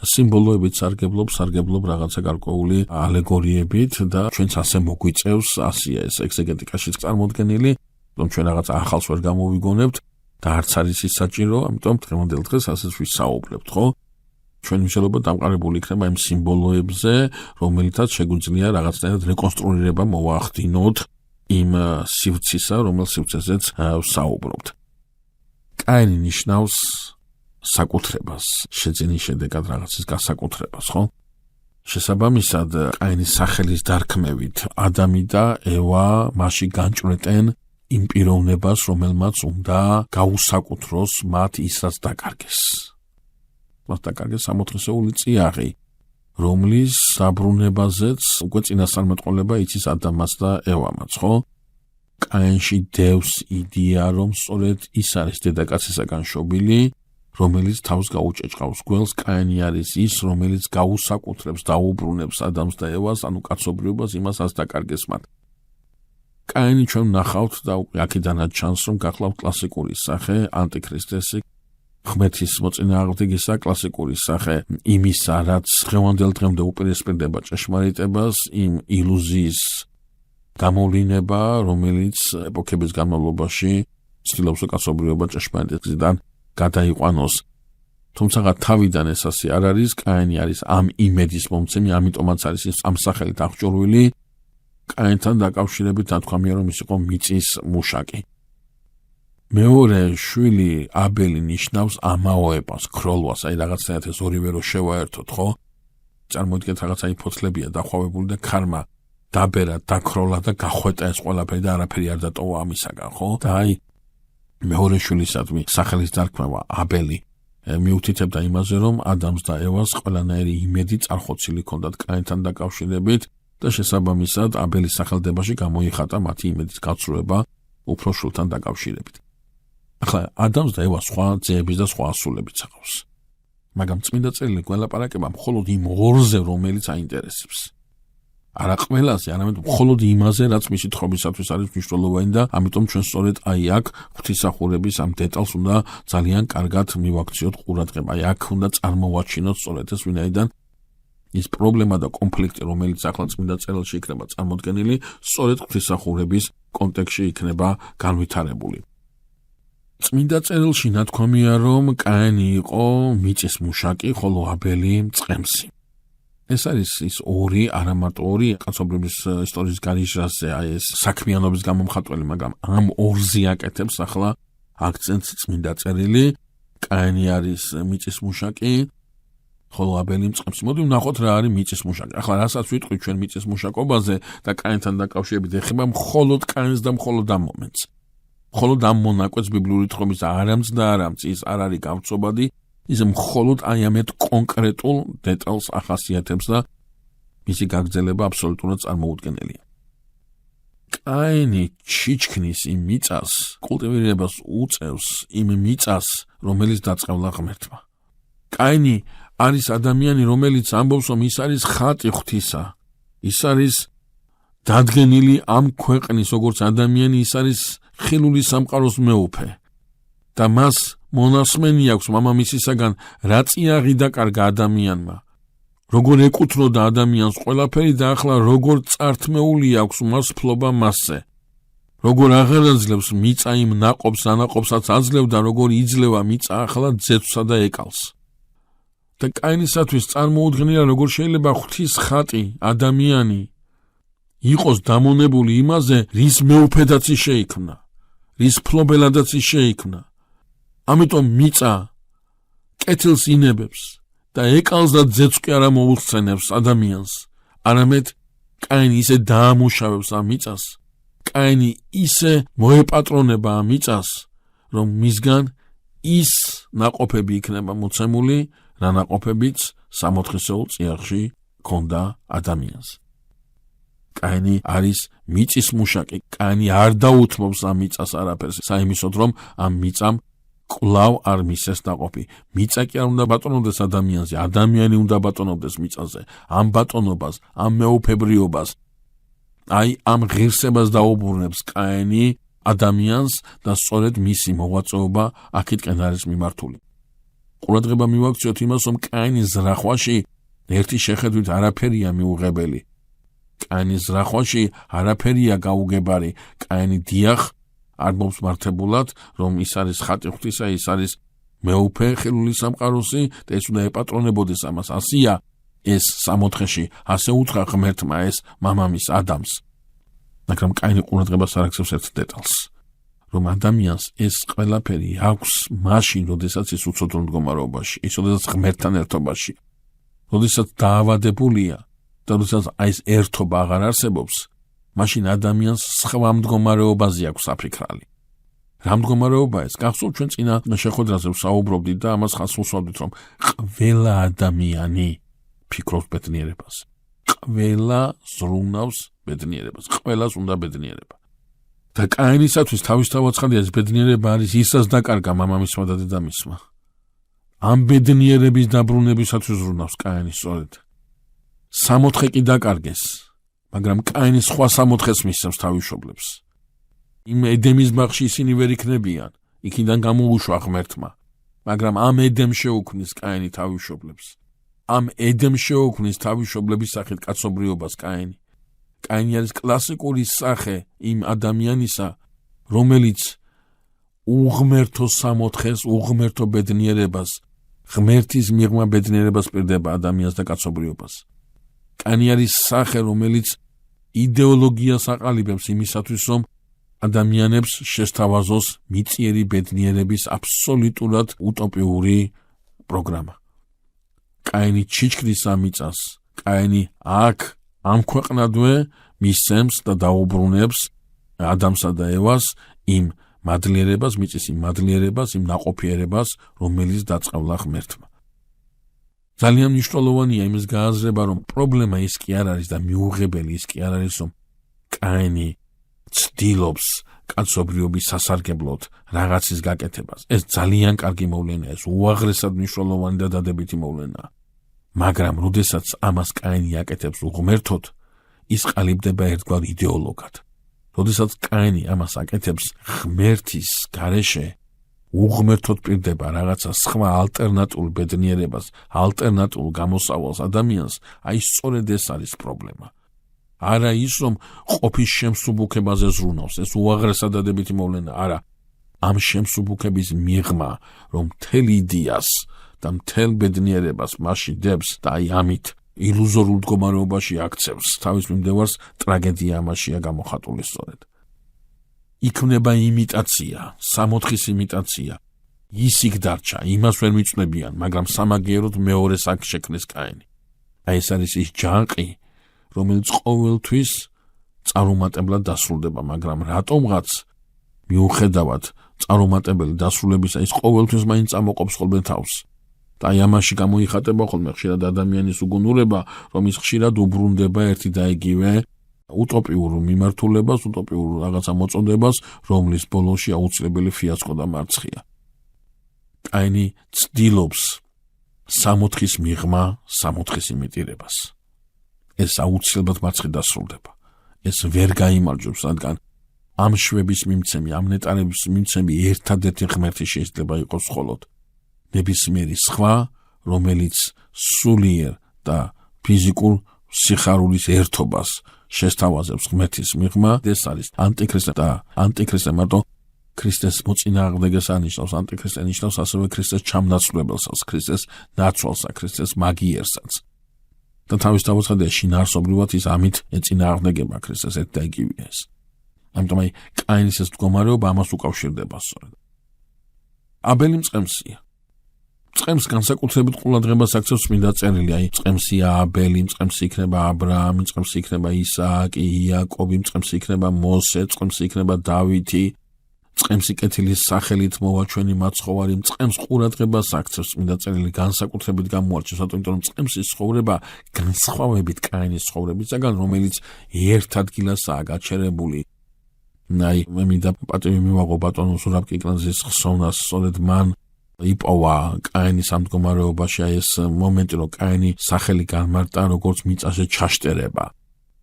სიმბოლოებით სარგებლობ რაღაცა გარკვეული ალეგორიებით და ჩვენც ასე მოგვიწევს, ასია ეს ეგზეგეტიკაშიც წარმოდგენილი, რომ ჩვენ რაღაც ახალს ვერ გამოვიგონებთ და არც არის ის საჭირო, ამიტომ დღევანდელ დღეს ასეც ვისაუბრებთ, ხო? ჩვენ ვიშალობა დამყარებული იქნება იმ სიმბოლოებზე, რომელთაც შეგვიძლია რაღაცნაირად რეკონსტრუირება მოვახდინოთ იმ სივრცისა, რომელ სივრცეზეც ვსაუბრობთ. კაინი ნიშნავს საკუთრებას, შეძენის შედეგად რაღაცის გასაკუთრებას, ხო? შესაბამისად, კაინის სახელის დარქმევით ადამი და ევა მასში განჭვრეტენ იმ პიროვნებას, რომელმაც უნდა გაუსაკუთროს მათ ის, რაც დაკარგეს. მას დაკარგეს სამოთხესეული წიაღი, რომლის საბრუნებაზეც უკვე წინასწარმეტყველება იცის ადამას და ევამაც, ხო? კაინში დევს იდეა, რომ სწორედ ის არის დედაკაცისაგან შობილი, რომელიც თავს გაუჭეჭყავს გველს. კაინი არის ის, რომელიც გაუსაკუთრებს, დაუბრუნებს ადამიანს და ევას, ანუ კაცობრიობას, იმას რაც დაკარგეს მათ. კაინი ჩვენ ნახავთ და აქედანაც ჩანს, რომ გახლავთ კლასიკური სახე, ანტიქრისტესი, ღმერთის მოწინააღმდეგისა, კლასიკური სახე იმისა, რაც დღევანდელ დღემდე უპირისპირდება ჭეშმარიტებას, იმ ილუზიის გამოვლინება, რომელიც ეპოქების განმავლობაში ცდილობს კაცობრიობა ჭეშმარიტებიდან გადაიყვანოს. თუმცა თავიდან ეს ასე არ არის, კაინი არის ამ იმედის მომცემი, ამიტომაც არის ის ამ სახელით აღჭურვილი. კაინთან დაკავშირებით ნათქვამია, რომ ის იყო მიწის მუშაკი. მეორე შვილი აბელი ნიშნავს ამაოებას, ქროლვას, აი რაღაცნაირად ეს ორივე რო შევაერთოთ, ხო? წარმოიდგინეთ რაღაცა იმ ფოთლებია დახვავებული და ქარმა დაბერა, დაქროლა და გახვეტა ეს ყველაფერი და არაფერი არ დატოვა ამისაგან, ხო? და აი მეორე შვილისადმი სახელის დარქმევა აბელი მიუთითებდა იმაზე, რომ ადამიანს და ევას ყველანაირი იმედი წარხოცილი ჰქონდათ კაინთან დაკავშირებით და შესაბამისად აბელის სახელდებაში გამოიხატა მათი იმედის გაცვლება უფრო შვილთან დაკავშირებით. ახლა ადამიანს და ევას სხვა ძეების და სხვა ასულებიც აქვს. მაგრამ წმინდა წერილი გველაპარაკება მხოლოდ იმ ორზე, რომელიც აინტერესებს. არა ყველაზე, არამედ მხოლოდ იმაზე, რაც მისი თხრობისათვის არის მნიშვნელოვანი და ამიტომ ჩვენ სწორედ აი აქ ღვთისმსახურების ამ დეტალს უნდა ძალიან კარგად მივაქციოთ ყურადღება. აი აქ უნდა წარმოვაჩინოთ სწორედ ეს, ვინაიდან ის პრობლემა და კონფლიქტი, რომელიც ახლა წმინდა წერილში იქნება წარმოდგენილი, სწორედ ღვთისმსახურების კონტექსტში იქნება განვითარებული. წმინდა წერილში ნათქვამია, რომ კაინი იყო მიწის მუშაკი, ხოლო აბელი მწყემსი. ეს არის ის ორი, არა მარტო ორი კაცობრიობის ისტორიის გარიჟაზე, აი ეს საქმიანობის გამომხატველი, მაგრამ ამ ორზე აკეთებს ახლა აქცენტს წმინდა წერილი. კაინი არის მიწის მუშაკი, ხოლო აბელი მწყემსი. მოდი ვნახოთ რა არის მიწის მუშაკი. ახლა რასაც ვიტყვით ჩვენ მიწის მუშაკობაზე და კაინთან დაკავშირებით, ეხება მხოლოდ კაინს და მხოლოდ ამ მომენტს. მხოლოდ ამ მონაკვეთს ბიბლიური თხრობის არამც და არამც ის არ არის გამწობადი, ის მხოლოდ აი ამეთ კონკრეტულ დეტალს ახასიათებს და მისი გაგრძელება აბსოლუტურად წარმოუდგენელია. კაინი ჩიჩქნის იმ მიწას, კულტივირებას უწევს იმ მიწას, რომელიც დაწყევლა ღმერთმა. კაინი არის ადამიანი, რომელიც ამბობს, რომ ის არის ხატი ღვთისა. ის არის დადგენილი ამ ქვეყნის როგორც ადამიანი, ის არის ხილული სამყაროს მეუფე. და მას მონასმენი აქვს მამამისისაგან, რა წიაღი დაკარგა ადამიანმა. როგორ ეკუთვნოდა ადამიანს ყველაფერი და ახლა როგორ წართმეული აქვს მას ფლობა მასზე. როგორ აღარ აძლევს მიწა იმ ნაყოფს, ანაყოფსაც აძლევდა, როგორ იძლევა მიწა ახლა ძეცვსა და ეკალს. და კაინისათვის წარმოუდგენელია, როგორ შეიძლება ღვთის ხატი, ადამიანი იყოს დამონებული იმაზე, რის მეუფედაც ის შეიქმნა, რის ფლობელადაც ის შეიქმნა. ამიტომ მიწა კეთილს ინებებს და ეკალს და ძეცვს კი არა მოუსცენებს ადამიანს, არამედ კაინი ისე დაამუშავებს ამ მიწას, კაინი ისე მოეპატრონება ამ მიწას, რომ მისგან ის ნაყოფები იქნება მოცემული, რა ნაყოფებიც სამოთხისეულ წიაღში ქონდა ადამიანს. კაინი არის მიწის მუშაკი, კაინი არ დაუთმობს ამ მიწას არაფერს, საიმისოდ რომ ამ მიწამ კვლავ არ მისცეს ნაყოფი. მიწა კი არ უნდა ბატონობდეს ადამიანზე, ადამიანი უნდა ბატონობდეს მიწაზე. ამ ბატონობას, ამ მეუფებრიობას, აი ამ ღირსებას დაუბრუნებს კაინი ადამიანს და სწორედ მისი მოღვაწეობა აქეთკენ არის მიმართული. ყურადღება მივაქციოთ იმას, რომ კაინის ზრახვაში ერთი შეხედვით არაფერია მიუღებელი. კაინის ზრახვაში არაფერია გაუგებარი. კაინი დიახ არ მომსმართებულად, რომ ის არის ხატი ღვთისა, ის არის მეუფე ხილული სამყაროსი და ეს უნდა ეპატრონებოდეს ამას. ასია ეს სამოთხეში, ასე უთხრა ღმერთმა ეს მამამის ადამიანს. მაგრამ კაინი ყურადღებას არ აქცევს ერთ დეტალს, რომ ადამიანს ეს ყველაფერი აქვს მაშინ, როდესაც ის უცოდურ მდგომარეობაში, ის როდესაც ღმერთთან ერთობაში, როდესაც დაავადებულია და როდესაც აი ეს ერთობა აღარ არსებობს, მაშინ ადამიანს სხვა მდგომარეობაზე აქვს საფიქრალი. რა მდგომარეობა ეს? გახსოვთ ჩვენ წინა შეხვედრაზე ვსაუბრობდით და ამას ხაზს უსვამდით, რომ ყველა ადამიანი ფიქრობს ბედნიერებას. ყველა ზრუნავს ბედნიერებას. ყველას უნდა ბედნიერება. და კაინისათვის თავისთავად ეს ბედნიერება არის ისაც დაკარგა მამამისმა და დედამისმა. ამ ბედნიერების დაბრუნებისათვის ზრუნავს კაინი სწორედ. სამოთხე კი დაკარგეს, მაგრამ კაინი სხვა სამოთხეს მისცემს თავისშობლებს. იმ ედემის ბაღში ისინი ვერ იქნებიან, იქიდან გამოუშვა ღმერთმა, მაგრამ ამ ედემს შეუქმნის კაინი თავისშობლებს. ამ ედემს შეუქმნის თავისშობლების სახით კაცობრიობას კაინი. კაინი არის კლასიკური სახე იმ ადამიანისა, რომელიც უღმერთო სამოთხეს, უღმერთო ბედნიერებას, ღმერთის მიღმა ბედნიერებას პირდება ადამიანს და კაცობრიობას. კაინი არის სახე, რომელიც იდეოლოგიას აყალიბებს იმისათვის, რომ ადამიანებს შესთავაზოს მიწიერი ბედნიერების აბსოლუტურად უტოპიური პროგრამა. კაინი ჩიჩქნის ამ მიწას, კაინი აქ ამ ქვეყნადვე მისცემს და დაუბრუნებს ადამსა და ევას იმ მადლიერებას, მიწის იმ მადლიერებას, იმ ნაყოფიერებას, რომელიც დაწყევლა ღმერთმა. ძალიან მნიშვნელოვანია იმის გააზრება, რომ პრობლემა ის კი არ არის და მიუღებელი ის კი არ არის, რომ კაინი ცდილობს კაცობრიობის სასარგებლოდ რაღაცის გაკეთებას. ეს ძალიან კარგი მოვლენაა, ეს უაღრესად მნიშვნელოვანი და დადებითი მოვლენაა. მაგრამ როდესაც ამას კაინი აკეთებს უღმერთოდ, ის ყალიბდება ერთგვარ იდეოლოგად. როდესაც კაინი ამას აკეთებს, ღმერთის გარეშე უღმერთოდ პირდება რაღაცა სხვა ალტერნატულ ბედნიერებას, ალტერნატულ გამოსავალს ადამიანს, აი სწორედ ეს არის პრობლემა. არა ის, რომ ყოფის შემსუბუქებაზე ზრუნავს, ეს უაღრესად დადებითი მოვლენა, არა. ამ შემსუბუქების მიღმა, რომ მთელ იდეას და მთელ ბედნიერებას მასში დებს და აი ამით ილუზორულ მდგომარეობაში აქცევს თავის მიმდევარს, ტრაგედია ამაშია გამოხატული სწორედ. იქმნება იმიტაცია, სამოთხის იმიტაცია. ის იქ დარჩა, იმას ვერ მიწვლებიან, მაგრამ სამაგიეროდ მეორე აქ შექმნეს კაინი. აი ეს არის ის ჯანყი, რომელიც ყოველთვის წარუმატებლად დასრულდება, მაგრამ რატომღაც მიუხედავად წარუმატებელი დასრულებისა ის ყოველთვის მაინც წამოყოფს ხოლმე თავს. და აი ამაში გამოიხატება ხოლმე ხშირად ადამიანის უგუნურება, რომ ის ხშირად უბრუნდება ერთი და იგივე უტოპიურ მიმართულებას, უტოპიურ რაღაცა მოწოდებას, რომლის ბოლოში აუცილებელი ფიასკო და მარცხია. კაინი ცდილობს სამოთხის მიღმა, სამოთხის იმიტირებას. ეს აუცილებლად მარცხი დასრულდება. ეს ვერ გაიმარჯვებს, რადგან ამ შვების მიმცემი, ამ ნეტარების მიმცემი ერთადერთი ღმერთი შეიძლება იყოს მხოლოდ ნებისმიერი სხვა, რომელიც სულიერ და ფიზიკურ სიხარულის ერთობას შესთავაზებს ღმერთის მიღმა. ეს არის ანტიქრისტე და ანტიქრისტე მარტო ქრისტეს მოწინააღმდეგეს ანიშნავს, ანტიქრისტე ნიშნავს ასევე ქრისტეს ჩამნაცვლებელსაც, ქრისტეს ნაცვალსა, ქრისტეს მაგიერსაც. და თავის თავისხადია შინაარსობრივად ის ამით ეწინააღმდეგება ქრისტეს ერთ და იგივეა ეს. ამიტომ აი კაინის ეს მდგომარეობა ამას უკავშირდება სწორედ. აბელი მწყემსია. მწყემს განსაკუთრებით ყურადღებას აქცევს წმინდა წერილი, აი მწყემსია აბელი, მწყემსი იქნება აბრაამი, მწყემსი იქნება ისააკი, იაკობი, მწყემსი იქნება მოსე, მწყემსი იქნება დავითი, მწყემსი კეთილის სახელით მოვა ჩვენი მაცხოვარი, მწყემს ყურადღებას აქცევს წმინდა წერილი, განსაკუთრებით გამოარჩევს, იმიტომ რომ მწყემსის ცხოვრება განსხვავებით კაინის ცხოვრებისაგან, რომელიც ერთ ადგილასაა გაჩერებული. აი მე მინდა პატივი მივაღო ბატონო სურაბ კიკნაძის ხსოვნას, სწორედ მან იპოვა კაინის ამ მდგომარეობაში აი ეს მომენტი, რომ კაინი სახელი განმარტა როგორც მიწაზე ჩაშტერება.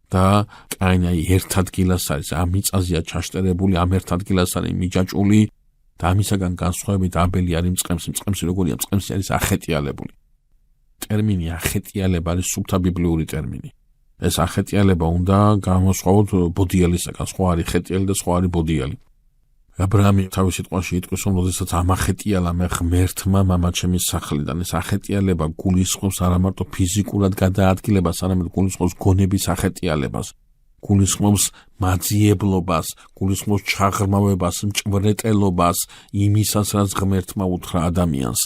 და კაინი აი ერთ ადგილას არის, ამ მიწაზეა ჩაშტერებული, ამ ერთ ადგილას არის მიჯაჭული და ამისაგან განსხვავებით აბელი არის მწყემსი. მწყემსი როგორია? მწყემსი არის ახეტიალებული. ტერმინი ახეტიალება არის სუფთაბიბლიური ტერმინი. ეს ახეტიალება უნდა გამოსხავოთ ბოდიალისაგან, სხვა არის ხეტიალი და სხვა არის ბოდიალი. აბრაამი თავის სიტყვაში იტყვის, რომ როდესაც ამახეტიალა მე ღმერთმა მამაჩემის სახლიდან, ეს ახეტიალება გულისხმობს არა მარტო ფიზიკურად გადაადგილებას, არამედ გულისხმობს გონების ახეტიალებას, გულისხმობს მაძიებლობას, გულისხმობს ჩაღრმავებას, მჭვრეტელობას, იმისას, რაც ღმერთმა უთხრა ადამიანს.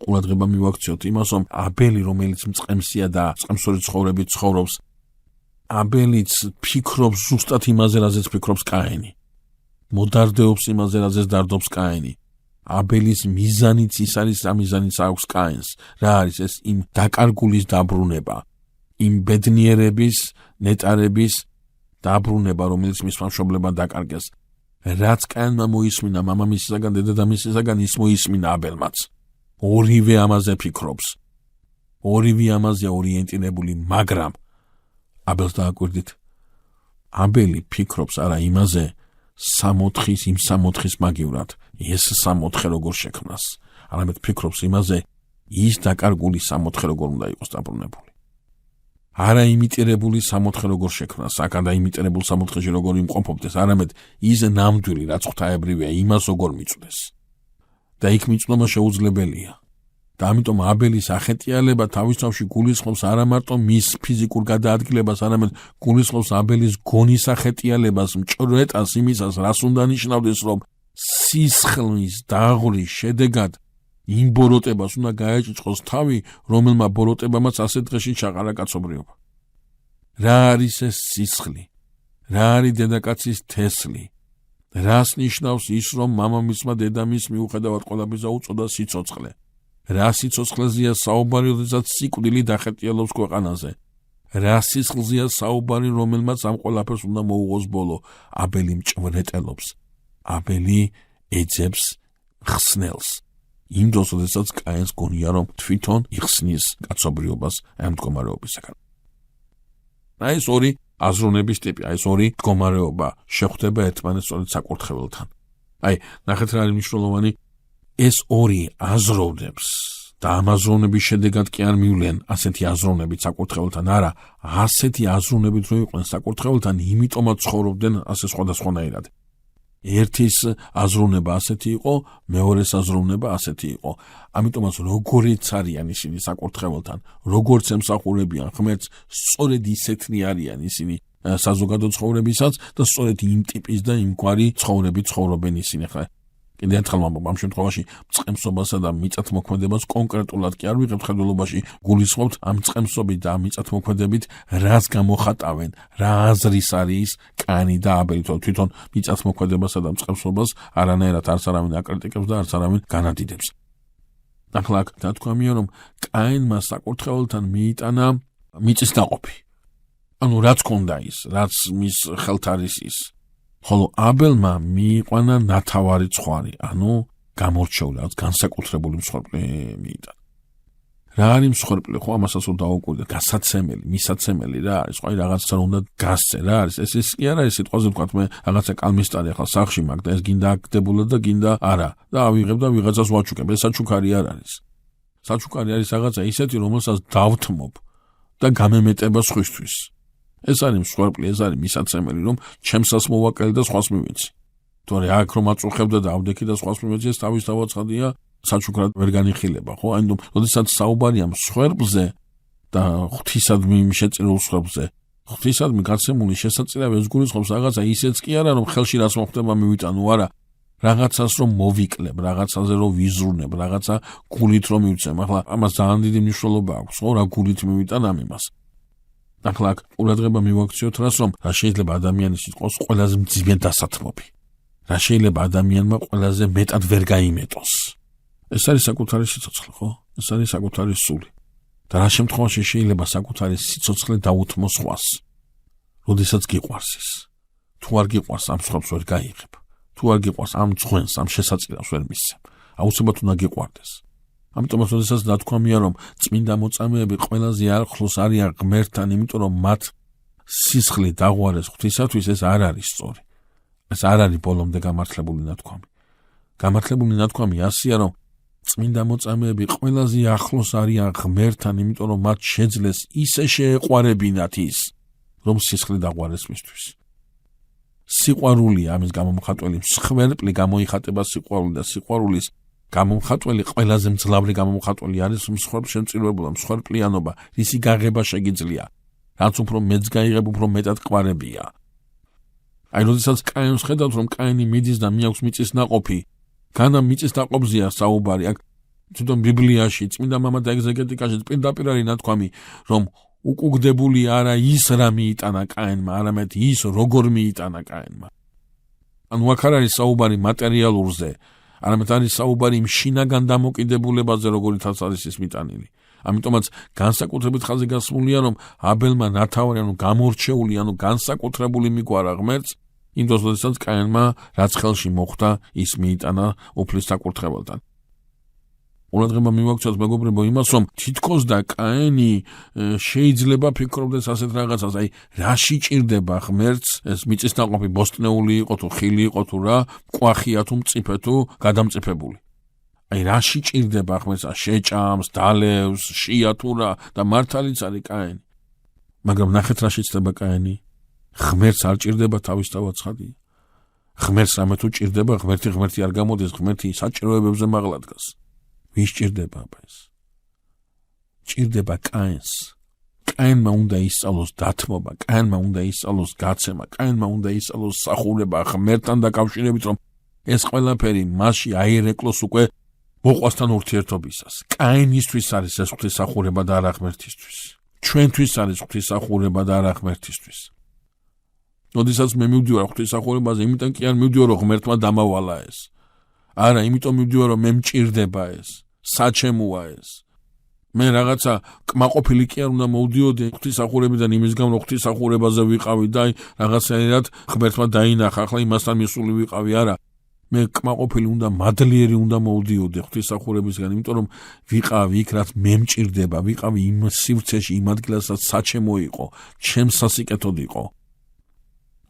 ყურადღება მივაქციოთ იმას, რომ აბელი, რომელიც მწყემსია და მწყემსური ცხოვრებით ცხოვრობს, აბელიც ფიქრობს ზუსტად იმაზე, რაზეც ფიქრობს კაინი. მოდარდეობს იმაზე, რაზეც დარდობს კაინი. აბელის მიზანიც ის არის, რა მიზანიც აქვს კაინს. რა არის ეს? იმ დაკარგულის დაბრუნება, იმ ბედნიერების, ნეტარების დაბრუნება, რომელიც მისმა მშობლებმა დაკარგეს. რაც კაინმა მოისმინა მამამისისაგან, დედამისისაგან, ის მოისმინა აბელმაც. ორივე ამაზე ფიქრობს. ორივე ამაზე ორიენტირებული, მაგრამ აბელს დააკვირდით. აბელი ფიქრობს არა იმაზე, სამოთხის, იმ სამოთხის მაგივრად, ეს სამოთხე როგორ შექმნას, არამედ ფიქრობს იმაზე, ის დაკარგული სამოთხე როგორ უნდა იყოს დაბრუნებული. არა იმიტირებული სამოთხე როგორ შექმნას, აქ დაიმიტირებულ სამოთხეში როგორ იმყოფობდეს, არამედ ის ნამდვილი, რაც ღვთაებრივია, იმას როგორ მიწვდეს. და იქ მიწვნა შეუძლებელია. და ამიტომ აბელის ახეტიალება თავის თავში გულისხმობს არა მარტო მის ფიზიკურ გადაადგილებას, არამედ გულისხმობს აბელის გონის ახეტიალებას, მჭვრეტას იმისას, რას უნდა ნიშნავდეს, რომ სისხლის დაღვრიის შედეგად იმ ბოროტებას უნდა გაეჭიწყოს თავი, რომელმა ბოროტებამაც ასე დღეში ჩაყარა კაცობრიობა. რა არის ეს სისხლი? რა არის დედაკაცის თესლი? რას ნიშნავს ის, რომ მამამისმა დედამისს მიუხედავად ყველაფრისა უწოდა სიცოცხლე? რა სიცოცხლეზეა საუბარი, როდესაც სიკვდილი დახეტიალობს ქვეყანაზე? რა სისხლზეა საუბარი, რომელმაც ამ ყველაფერს უნდა მოუღოს ბოლო? აბელი მჭვრეტელობს. აბელი ეძებს ხსნელს. იმ დროს, როდესაც კაინს გონია, რომ თვითონ იხსნის კაცობრიობას ამ მდგომარეობისაგან. აი ეს ორი აზროვნების ტიპი, აი ეს ორი მდგომარეობა შეხვდება ერთმანეთს სწორედ საკურთხეველთან. აი, ნახეთ რა არის მნიშვნელოვანი, ეს ორი აზროვნებს და ამ აზროვნების შედეგად კი არ მივლენ ასეთი აზროვნებით საკურთხეველთან, არა, ასეთი აზროვნებით რო იყვნენ საკურთხეველთან, იმიტომაც ცხოვრობდნენ ასე სხვადასხვანაირად. ერთის აზროვნება ასეთი იყო, მეორეს აზროვნება ასეთი იყო. ამიტომაც როგორიც არიან ისინი საკურთხეველთან, როგორც ემსახურებიან ღმერთს, სწორედ ისეთნი არიან ისინი საზოგადო ცხოვრებისაც და სწორედ იმ ტიპის და იმ გვარი ცხოვრებით ცხოვრობენ ისინი. ხა კიდევ ერთხელ ვამბობ, ამ შემთხვევაში წყემსობასა და მიწათმოქმედებას კონკრეტულად კი არ ვიღებთ ხედველობაში, გულისხმობთ ამ წყემსობით და ამ მიწათმოქმედებით რას გამოხატავენ, რა აზრის არის კაინი და აბელი, თვითონ მიწათმოქმედებასა და წყემსობას არანაირად არც არავინ აკრიტიკებს და არც არავინ განადიდებს. ახლა აქ დათქვამია, რომ კაინმა საკურთხეველთან მიიტანა მიწის დაყოფი. ანუ რაც ქონდა ის, რაც მის ხელთ არის ის. ხოლო აბელმა მიიყვანა ნათავარი ცხვარი, ანუ გამორჩეული, რაც განსაკუთრებული მსხვერპლი მიიტანა. რა არის მსხვერპლი, ხო ამასაც რომ დავუკვირდეთ, გასაცემელი, მისაცემელი რა არის, ხო აი რაღაცა რომ უნდა გასცე რა არის, ეს კი არ არის სიტყვაზე ვთქვათ, მე რაღაცა კალმისტარი ახლა სახში მაქვს და ეს გინდა აკდებულა და გინდა არა და ავიღებ და ვიღაცას ვაჩუქებ, ეს საჩუქარი არ არის. საჩუქარი არის რაღაცა ისეთი, რომელსაც დავთმობ და გამემეტება სხვისთვის. ეს არის მსხვერპლი, ეს არის მისაცემელი, რომ ჩემსაც მოვაკელი და სხვას მივიცი. თორე აქ რომ აწუხებ და დავდექი და სხვას მივიცი, ეს თავისთავად ცხადია, საჩუქრად ვერ განიხილება, ხო? ანუ როდესაც საუბარია მსხვერპლზე და ღვთისადმი შეწირულ მსხვერპლზე, ღვთისადმი გაცემული შესაძლებელი ეს გულისხმობს რაღაცა ისეც კი არა, რომ ხელში რაც მოხდება მივიტანო, არა, რაღაცას რომ მოვიკლებ, რაღაცაზე რომ ვიზრუნებ, რაღაცა გულით რომ მივცემ. ახლა ამას ძალიან დიდი მნიშვნელობა აქვს, ხო? რა გულით მივიტან ამ იმას. ახლა აქ ყურადღება მივაქციოთ რას, რომ რა შეიძლება ადამიანის იყოს ყველაზე მძიმე დასათმობი. რა შეიძლება ადამიანმა ყველაზე მეტად ვერ გაიმეტოს. ეს არის საკუთარი სიცოცხლე, ხო? ეს არის საკუთარი სული. და რა შემთხვევაში შეიძლება საკუთარი სიცოცხლე დაუთმო სხვას? როდესაც გიყვარს ის. თუ არ გიყვარს, ამ სხვას ვერ გაიღებ. თუ არ გიყვარს, ამ ძღვენს, ამ შესაძლებას ვერ მისცემ. აუცილებლად უნდა გიყვარდეს. ამიტომ როდესაც დათქვამია, რომ წმინდა მოწამეები ყველაზე ახლოს არიან ღმერთთან, იმიტომ რომ მათ სისხლი დაღვარეს ღვთისათვის, ეს არ არის სწორი. ეს არ არის ბოლომდე გამართლებული ნათქვამი. გამართლებული ნათქვამი ასია, რომ წმინდა მოწამეები ყველაზე ახლოს არიან ღმერთთან, იმიტომ რომ მათ შეძლეს ისე შეეყვარებინათ ის, რომ სისხლი დაღვარეს მისთვის. სიყვარული ამის გამომხატველი მსხვერპლი გამოიხატება სიყვარული და სიყვარულის გამომხატველი ყველაზე მძლავრი გამომხატველი არის მსხვერპლშემწირვებლობა, მსხვერპლიანობა, რისი გაღება შეგიძლია. რაც უფრო მეტს გაიღებ, უფრო მეტად ყვარებია. აი, როდესაც კაინს ხედავთ, რომ კაინი მიდის და მიაქვს მიწის ნაყოფი, განა მიწის ნაყოფზეა საუბარი. აქ თვითონ ბიბლიაში, წმინდა მამა და ეგზეგეტიკაში პირდაპირ არის ნათქვამი, რომ უკუგდებული არა ის რა მიიტანა კაინმა, არამედ ის როგორ მიიტანა კაინმა. ანუ აქ არ არის საუბარი მატერიალურზე, არამედ არის საუბარი იმ შინაგან დამოკიდებულებაზე, როგორითაც არის ის მიტანილი. ამიტომაც განსაკუთრებით ხაზი გასმულია, რომ აბელმა ნათავარი, ანუ გამორჩეული, ანუ განსაკუთრებული მიგვარა ღმერთს, იმ დროს, როდესაც კაინმა რაც ხელში მოხვდა, ის მიიტანა უფლის საკურთხეველთან. ყურადღება მივაქციოთ მეგობრებო იმას, რომ თითქოს და კაინი შეიძლება ფიქრობდეს ასეთ რაღაცას, აი რაში ჭირდება ღმერთს, ეს მიწის ნაყოფი ბოსტნეული იყო თუ ხილი იყო თუ რა, კვახია თუ მწიფე თუ გადამწიფებული. აი რაში ჭირდება ღმერთს, შეჭამს, დალევს, შია თუ რა და მართალიც არის კაინი. მაგრამ ნახეთ რაში ჭირდება კაინი. ღმერთს არ ჭირდება თავისთავად ცხადია. ღმერთს რამე თუ ჭირდება, ღმერთი არ გამოდის, ღმერთი საჭიროებებზე მაღლა დგას. ვის ჭირდება ეს? ჭირდება კაინს. კაინმა უნდა ისწავლოს დათმობა, კაინმა უნდა ისწავლოს გაცემა, კაინმა უნდა ისწავლოს სახურება ღმერთთან დაკავშირებით, რომ ეს ყველაფერი მასში აირეკლოს უკვე მოყვასთან ურთიერთობისას. კაინისთვის არის ეს ღვთისმსახურება და არა ღმერთისთვის. ჩვენთვის არის ღვთისმსახურება და არა ღმერთისთვის. როდესაც მე მივდივარ ღვთისმსახურებაზე, იმიტომ კი არ მივდივარ, რომ ღმერთმა დამავალა ეს. არა, იმიტომ მივდივარ, რომ მე მჭირდება ეს, საჩემოა ეს. მე რაღაცა კმაყოფილი კი არ უნდა მოვდიოდი ღვთისმსახურებიდან, იმის გამო ღვთისმსახურებაზე ვიყავი და რაღაცნაირად ღმერთმა დაინახა, ახლა იმასთან მისული ვიყავი, არა. მე კმაყოფილი უნდა მადლიერი უნდა მოვდიოდი ღვთისმსახურებისგან, იმიტომ რომ ვიყავი იქ რაც მე მჭირდება, ვიყავი იმ სივრცეში, იმ ადგილასაც საჩემო იყო, ჩემს სასიკეთოდ იყო.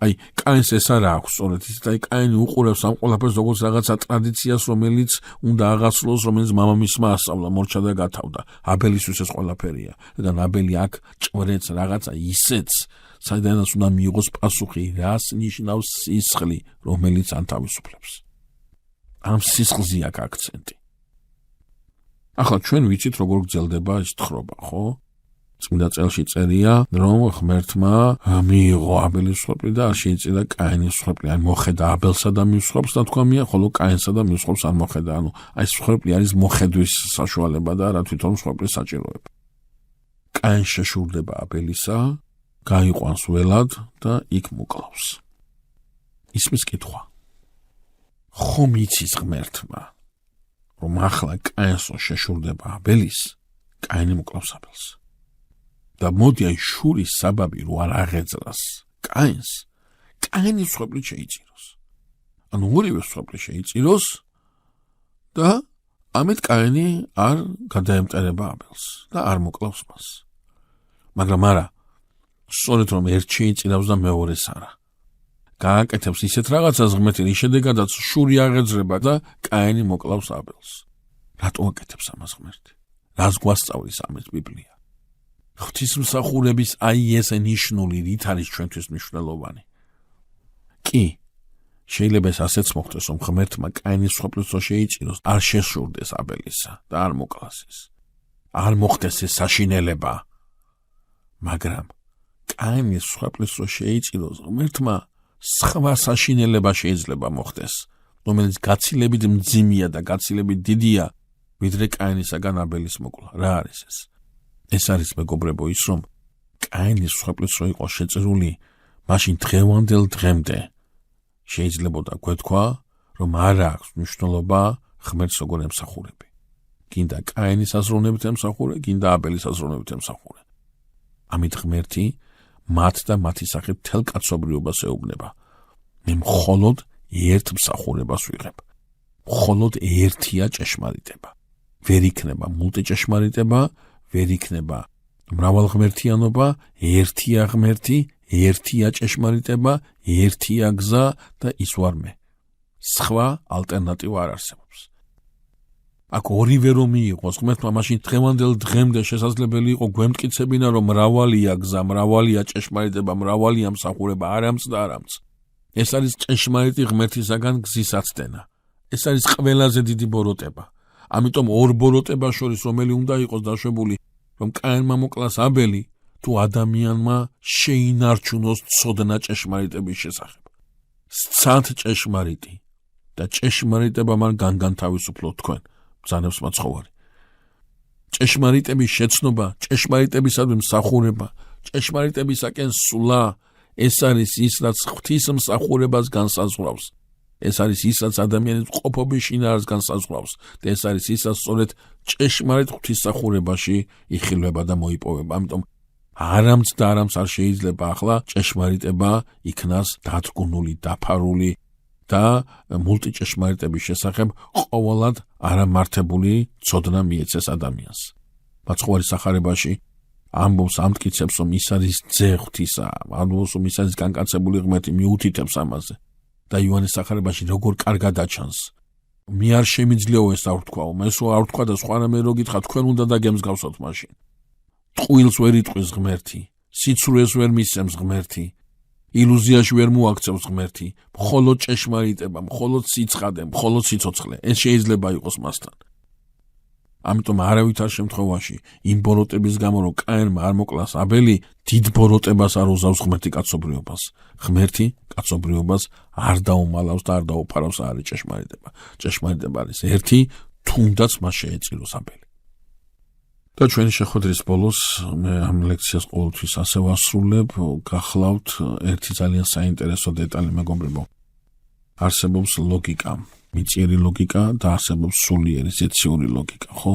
აი, კაინს ეს არა აქვს სწორედ ისეთ, აი, კაინი უყურებს ამ ყველაფერს როგორც რაღაცა ტრადიციას, რომელიც უნდა აღასრულოს, რომელიც მამამისმა ასწავლა, მორჩა და გათავდა. აბელისთვის ეს ყველაფერია. და აბელი აქ ჭვრეთს რაღაცა ისეთს, საიდანაც უნდა მიიღოს პასუხი, რას ნიშნავს სისხლი, რომელიც ანთავისუფლებს. ამ სისხლზე აქ აქცენტი. ახლა ჩვენ ვიცით როგორ გრძელდება ეს თხრობა, ხო? წმინდა წელში წერია, რომ ღმერთმა მიიღო აბელის მსხვერპლი და არ შეიწირა კაინის მსხვერპლი. ან მოხედა აბელსა და მსხვერპლს და თქვამია, ხოლო კაინსა და მსხვერპლს არ მოხედა. ანუ აი მსხვერპლი არის მოხედვის საშუალება და რა თვითონ მსხვერპლის საჭიროება. კაინს შეშურდება აბელისა, გაიყვანს ველად და იქ მოკლავს. ისმის კითხვა. ხომ იცის ღმერთმა, რომ ახლა კაინს შეშურდება აბელის, კაინი მოკლავს აბელს. და მოდი აი შურის საბაბი რო არ აღეძრას კაინს, კაინის მსხვერპლი შეიწიროს. ანუ ორივე მსხვერპლი შეიწიროს და ამით კაინი არ გადაემტერება აბელს და არ მოკლავს მას. მაგრამ არა, სწორედ რომ ერთ შეიწირავს და მეორეს არა. გააკეთებს ისეთ რაღაცას ღმერთი, რის შედეგადაც შური აღეძრება და კაინი მოკლავს აბელს. რატო აკეთებს ამას ღმერთი? რას გვასწავლის ამით ბიბლია? ღვთისმსახურების აი ეს ნიშნული რით არის ჩვენთვის მნიშვნელოვანი. კი, შეიძლება ეს ასეც მოხდეს, რომ ღმერთმა კაინის მსხვერპლს რო შეიწიროს, არ შეშურდეს აბელისა და არ მოკლას ის. არ მოხდეს ეს საშინელება. მაგრამ კაინის მსხვერპლს რო შეიწიროს, ღმერთმა სხვა საშინელება შეიძლება მოხდეს, რომელიც გაცილებით მძიმეა და გაცილებით დიდია, ვიდრე კაინისაგან აბელის მოკლა. რა არის ეს? ეს არის მეგობრებო ის, რომ კაინის მსხვერპლს რო იყო შეწირული, მაშინ დღევანდელ დღემდე შეიძლებოდა გვეთქვა, რომ არ აქვს მნიშვნელობა ღმერთს როგორ ემსახურები. გინდა კაინის აზროვნებით ემსახურე, გინდა აბელის აზროვნებით ემსახურე. ამით ღმერთი მათ და მათი სახით მთელ კაცობრიობას ეუბნება. მე მხოლოდ ერთ მსახურებას ვიღებ. მხოლოდ ერთია ჭეშმარიტება. ვერ იქნება მულტიჭეშმარიტება, ვერ იქნება მრავალღმერთიანობა, ერთია ღმერთი, ერთია ჭეშმარიტება, ერთია გზა და ის ვარ მე. სხვა ალტერნატივა არ არსებობს. აქ ორივე რომ მიიღოს ღმერთმა, მაშინ დღევანდელ დღემდე შესაძლებელი იყო გვემტკიცებინა, რომ მრავალია გზა, მრავალია ჭეშმარიტება, მრავალია მსახურება, არამც და არამც. ეს არის ჭეშმარიტი ღმერთისაგან გზის აცდენა. ეს არის ყველაზე დიდი ბოროტება. ამიტომ ორ ბოროტებას შორის რომელი უნდა იყოს დაშვებული, რომ კაინმა მოკლას აბელი, თუ ადამიანმა შეინარჩუნოს ცოდნა ჭეშმარიტების შესახებ. სცადთ ჭეშმარიტი და ჭეშმარიტება მან განთავისუფლო თქვენ, ბრძანებს მაცხოვარი. ჭეშმარიტების შეცნობა, ჭეშმარიტებისადმი მსახურება, ჭეშმარიტებისაკენ სვლა, ეს არის ის, რაც ღვთისმსახურებას განსაზღვრავს. ეს არის ის, რაც ადამიანის ყოფობის შინაარსს განსაზღვრავს და ეს არის ის, რაც სწორედ ჭეშმარიტ ღვთისმსახურებაში იხილვება და მოიპოვება. ამიტომ არამც და არამც არ შეიძლება ახლა ჭეშმარიტება იქნას დათგუნული, დაფარული და მულტიჭეშმარიტების შესახებ ყოველად არამართებული ცოდნა მიეცეს ადამიანს. მაცხოვარი სახარებაში ამბობს, ამტკიცებს, რომ ის არის ძე ღვთისა, ამბობს, რომ ის არის განკაცებული ღმერთი, მიუთითებს ამაზე. და იოანეს სახარებაში როგორ კარგად აჩანს. მე არ შემიძლიაო ეს არ ვთქვაო, მე სულ არ ვთქვა და სხვანაირ რო გითხრა, თქვენ უნდა დაგემსგავსოთ მაშინ. ტყუილს ვერ იტყვის ღმერთი, სიცრუეს ვერ მისცემს ღმერთი, ილუზიაში ვერ მოაქცევს ღმერთი, მხოლოდ ჭეშმარიტება, მხოლოდ სიცხადე, მხოლოდ სიცოცხლე. ეს შეიძლება იყოს მასთან. ამიტომ არავითარ შემთხვევაში იმ ბოროტების გამო, რომ კაინმა არ მოკლას აბელი, დიდ ბოროტებას არ უზავს ღმერთი კაცობრიობას. ღმერთი კაცობრიობას არ დაუმალავს და არ დაუფარავს, არის ჭეშმარიტება. ჭეშმარიტება არის ერთი, თუნდაც მას შეეწიროს აბელი. და ჩვენი შეხვედრის ბოლოს მე ამ ლექციას ყოველთვის ასე ვასრულებ, გახლავთ ერთი ძალიან საინტერესო დეტალი, მეგობრებო. არსებობს ლოგიკა. მიწიერი ლოგიკა და არსებობს სულიერი ზეციური ლოგიკა, ხო?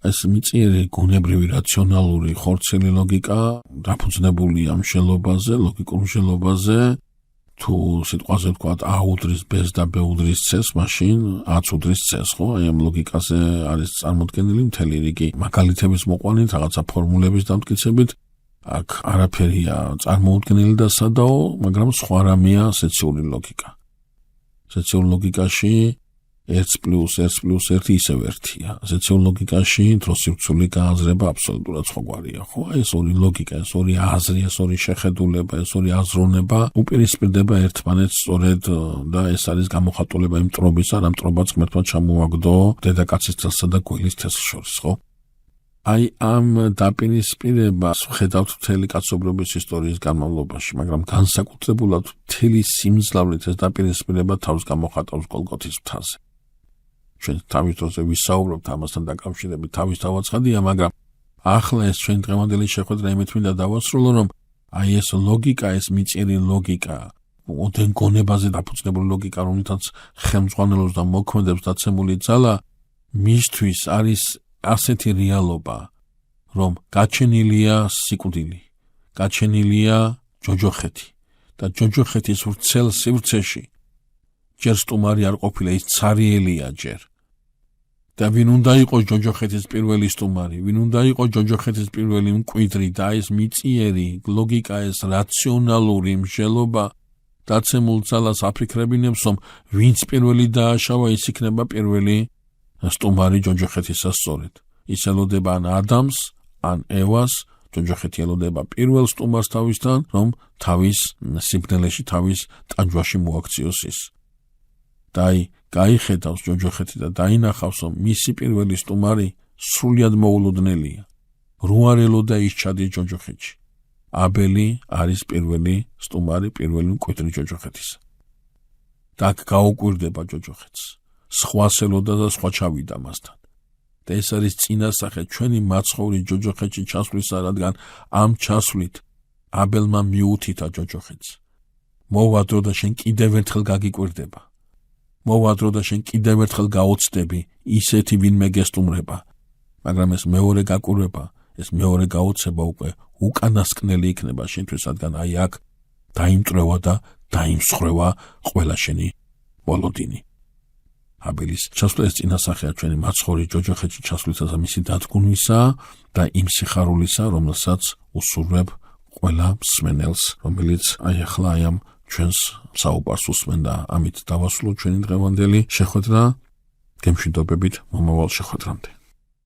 ეს მიწიერი გუნებრივი რაციონალური ხორცელი ლოგიკა დაფუძნებულია მშელობაზე, ლოგიკურ მშელობაზე, თუ სიტყვაზე ვთქვათ A უდრის B-ს და B უდრის C-ს, მაშინ A-ც უდრის C-ს, ხო? აი ამ ლოგიკაზე არის წარმოდგენილი მთელი რიგი მაგალითების მოყვანით, რაღაცა ფორმულების დამტკიცებით. აქ არაფერია წარმოუდგენელი და სადაო, მაგრამ სხვა რამეა სეციური ლოგიკა. სეციურ ლოგიკაში 1+1+1 ისევ 1-ია. სეციურ ლოგიკაში დროსირცული გააზრება აბსოლუტურად სხვაგვარია, ხო? აი ეს ორი ლოგიკა, ეს ორი აზრი, ეს ორი შეხედულება, ეს ორი აზროვნება უპირისპირდება ერთმანეთს სწორედ და ეს არის გამოხატულება იმ მტრობისა, რა მტრობაც ღმერთმა ჩამოაგდო დედაკაცის თელსა და გველის თელს შორის, ხო? აი ამ დაპირისპირებას ვხედავთ მთელი კაცობრიობის ისტორიის განმავლობაში, მაგრამ განსაკუთრებულად მთელი სიმძლავრით ეს დაპირისპირება თავს გამოხატავს გოლგოთის მთაზე. ჩვენ თავის დროზე ვისაუბრობთ ამასთან დაკავშირებით, თავის დავაცხადია, მაგრამ ახლა ეს ჩვენ დღევანდელი შეხვედრა იმით მინდა დავასრულო, რომ აი ეს ლოგიკა, ეს მიწიერი ლოგიკა, ოდენ გონებაზე დაფუძნებული ლოგიკა, რომელთაც ხელმძღვანელობს და მოქმედებს დაცემული ძალა, მისთვის არის ასეთი რეალობა, რომ გაჩენილია სიკვდილი, გაჩენილია ჯოჯოხეთი და ჯოჯოხეთის ვრცელ სივრცეში ჯერ სტუმარი არ ყოფილა, ის ცარიელია ჯერ. და ვინ უნდა იყოს ჯოჯოხეთის პირველი სტუმარი, ვინ უნდა იყოს ჯოჯოხეთის პირველი მკვიდრი და ეს მიწიერი ლოგიკა, ეს რაციონალური მსჯელობა დაცემულ ძალას აფიქრებინებს, რომ ვინც პირველი დააშავა, ის იქნება პირველი სტუმარი ჯოჯოხეთისა სწორედ. ის ელოდება ან ადამს, ან ევას, ჯოჯოხეთი ელოდება პირველ სტუმარს თავისთან, რომ თავის სიბნელეში, თავის ტანჯვაში მოაქციოს ის. და აი, გაიხედავს ჯოჯოხეთი და დაინახავს, რომ მისი პირველი სტუმარი სრულიად მოულოდნელია. რო არ ელოდა ის ჩადის ჯოჯოხეთში. აბელი არის პირველი სტუმარი, პირველი მკვიდრი ჯოჯოხეთისა. და აქ გაუკვირდება ჯოჯოხეთს. სხვას ელოდა და სხვა ჩავიდა მასთან. და ეს არის წინასახე ჩვენი მაცხოვრი ჯოჯოხეთში ჩასვლისა, რადგან ამ ჩასვლით აბელმა მიუთითა ჯოჯოხეთს. მოვადრო და შენ კიდევ ერთხელ გაგიკვირდება. მოვადრო და შენ კიდევ ერთხელ გაოცდები, ისეთი ვინმე გესტუმრება. მაგრამ ეს მეორე გაკვირვება, ეს მეორე გაოცება უკვე უკანასკნელი იქნება შენთვის, რადგან აი აქ დაიმტრევა და დაიმსხრევა ყველა შენი მოლოდინი. აბელის ჩასვლა ეს წინასახეა ჩვენი მაცხოვრი ჯოჯოხეთში ჩასვლისა და მისი დადგუნვისა და იმ სიხარულისა, რომელსაც უსურვებ ყველა მსმენელს, რომელიც აი ახლა აი ამ ჩვენს საუბარს უსმენ და ამით დავასრულოთ ჩვენი დღევანდელი შეხვედრა. გემშვიდობებით მომავალ შეხვედრამდე.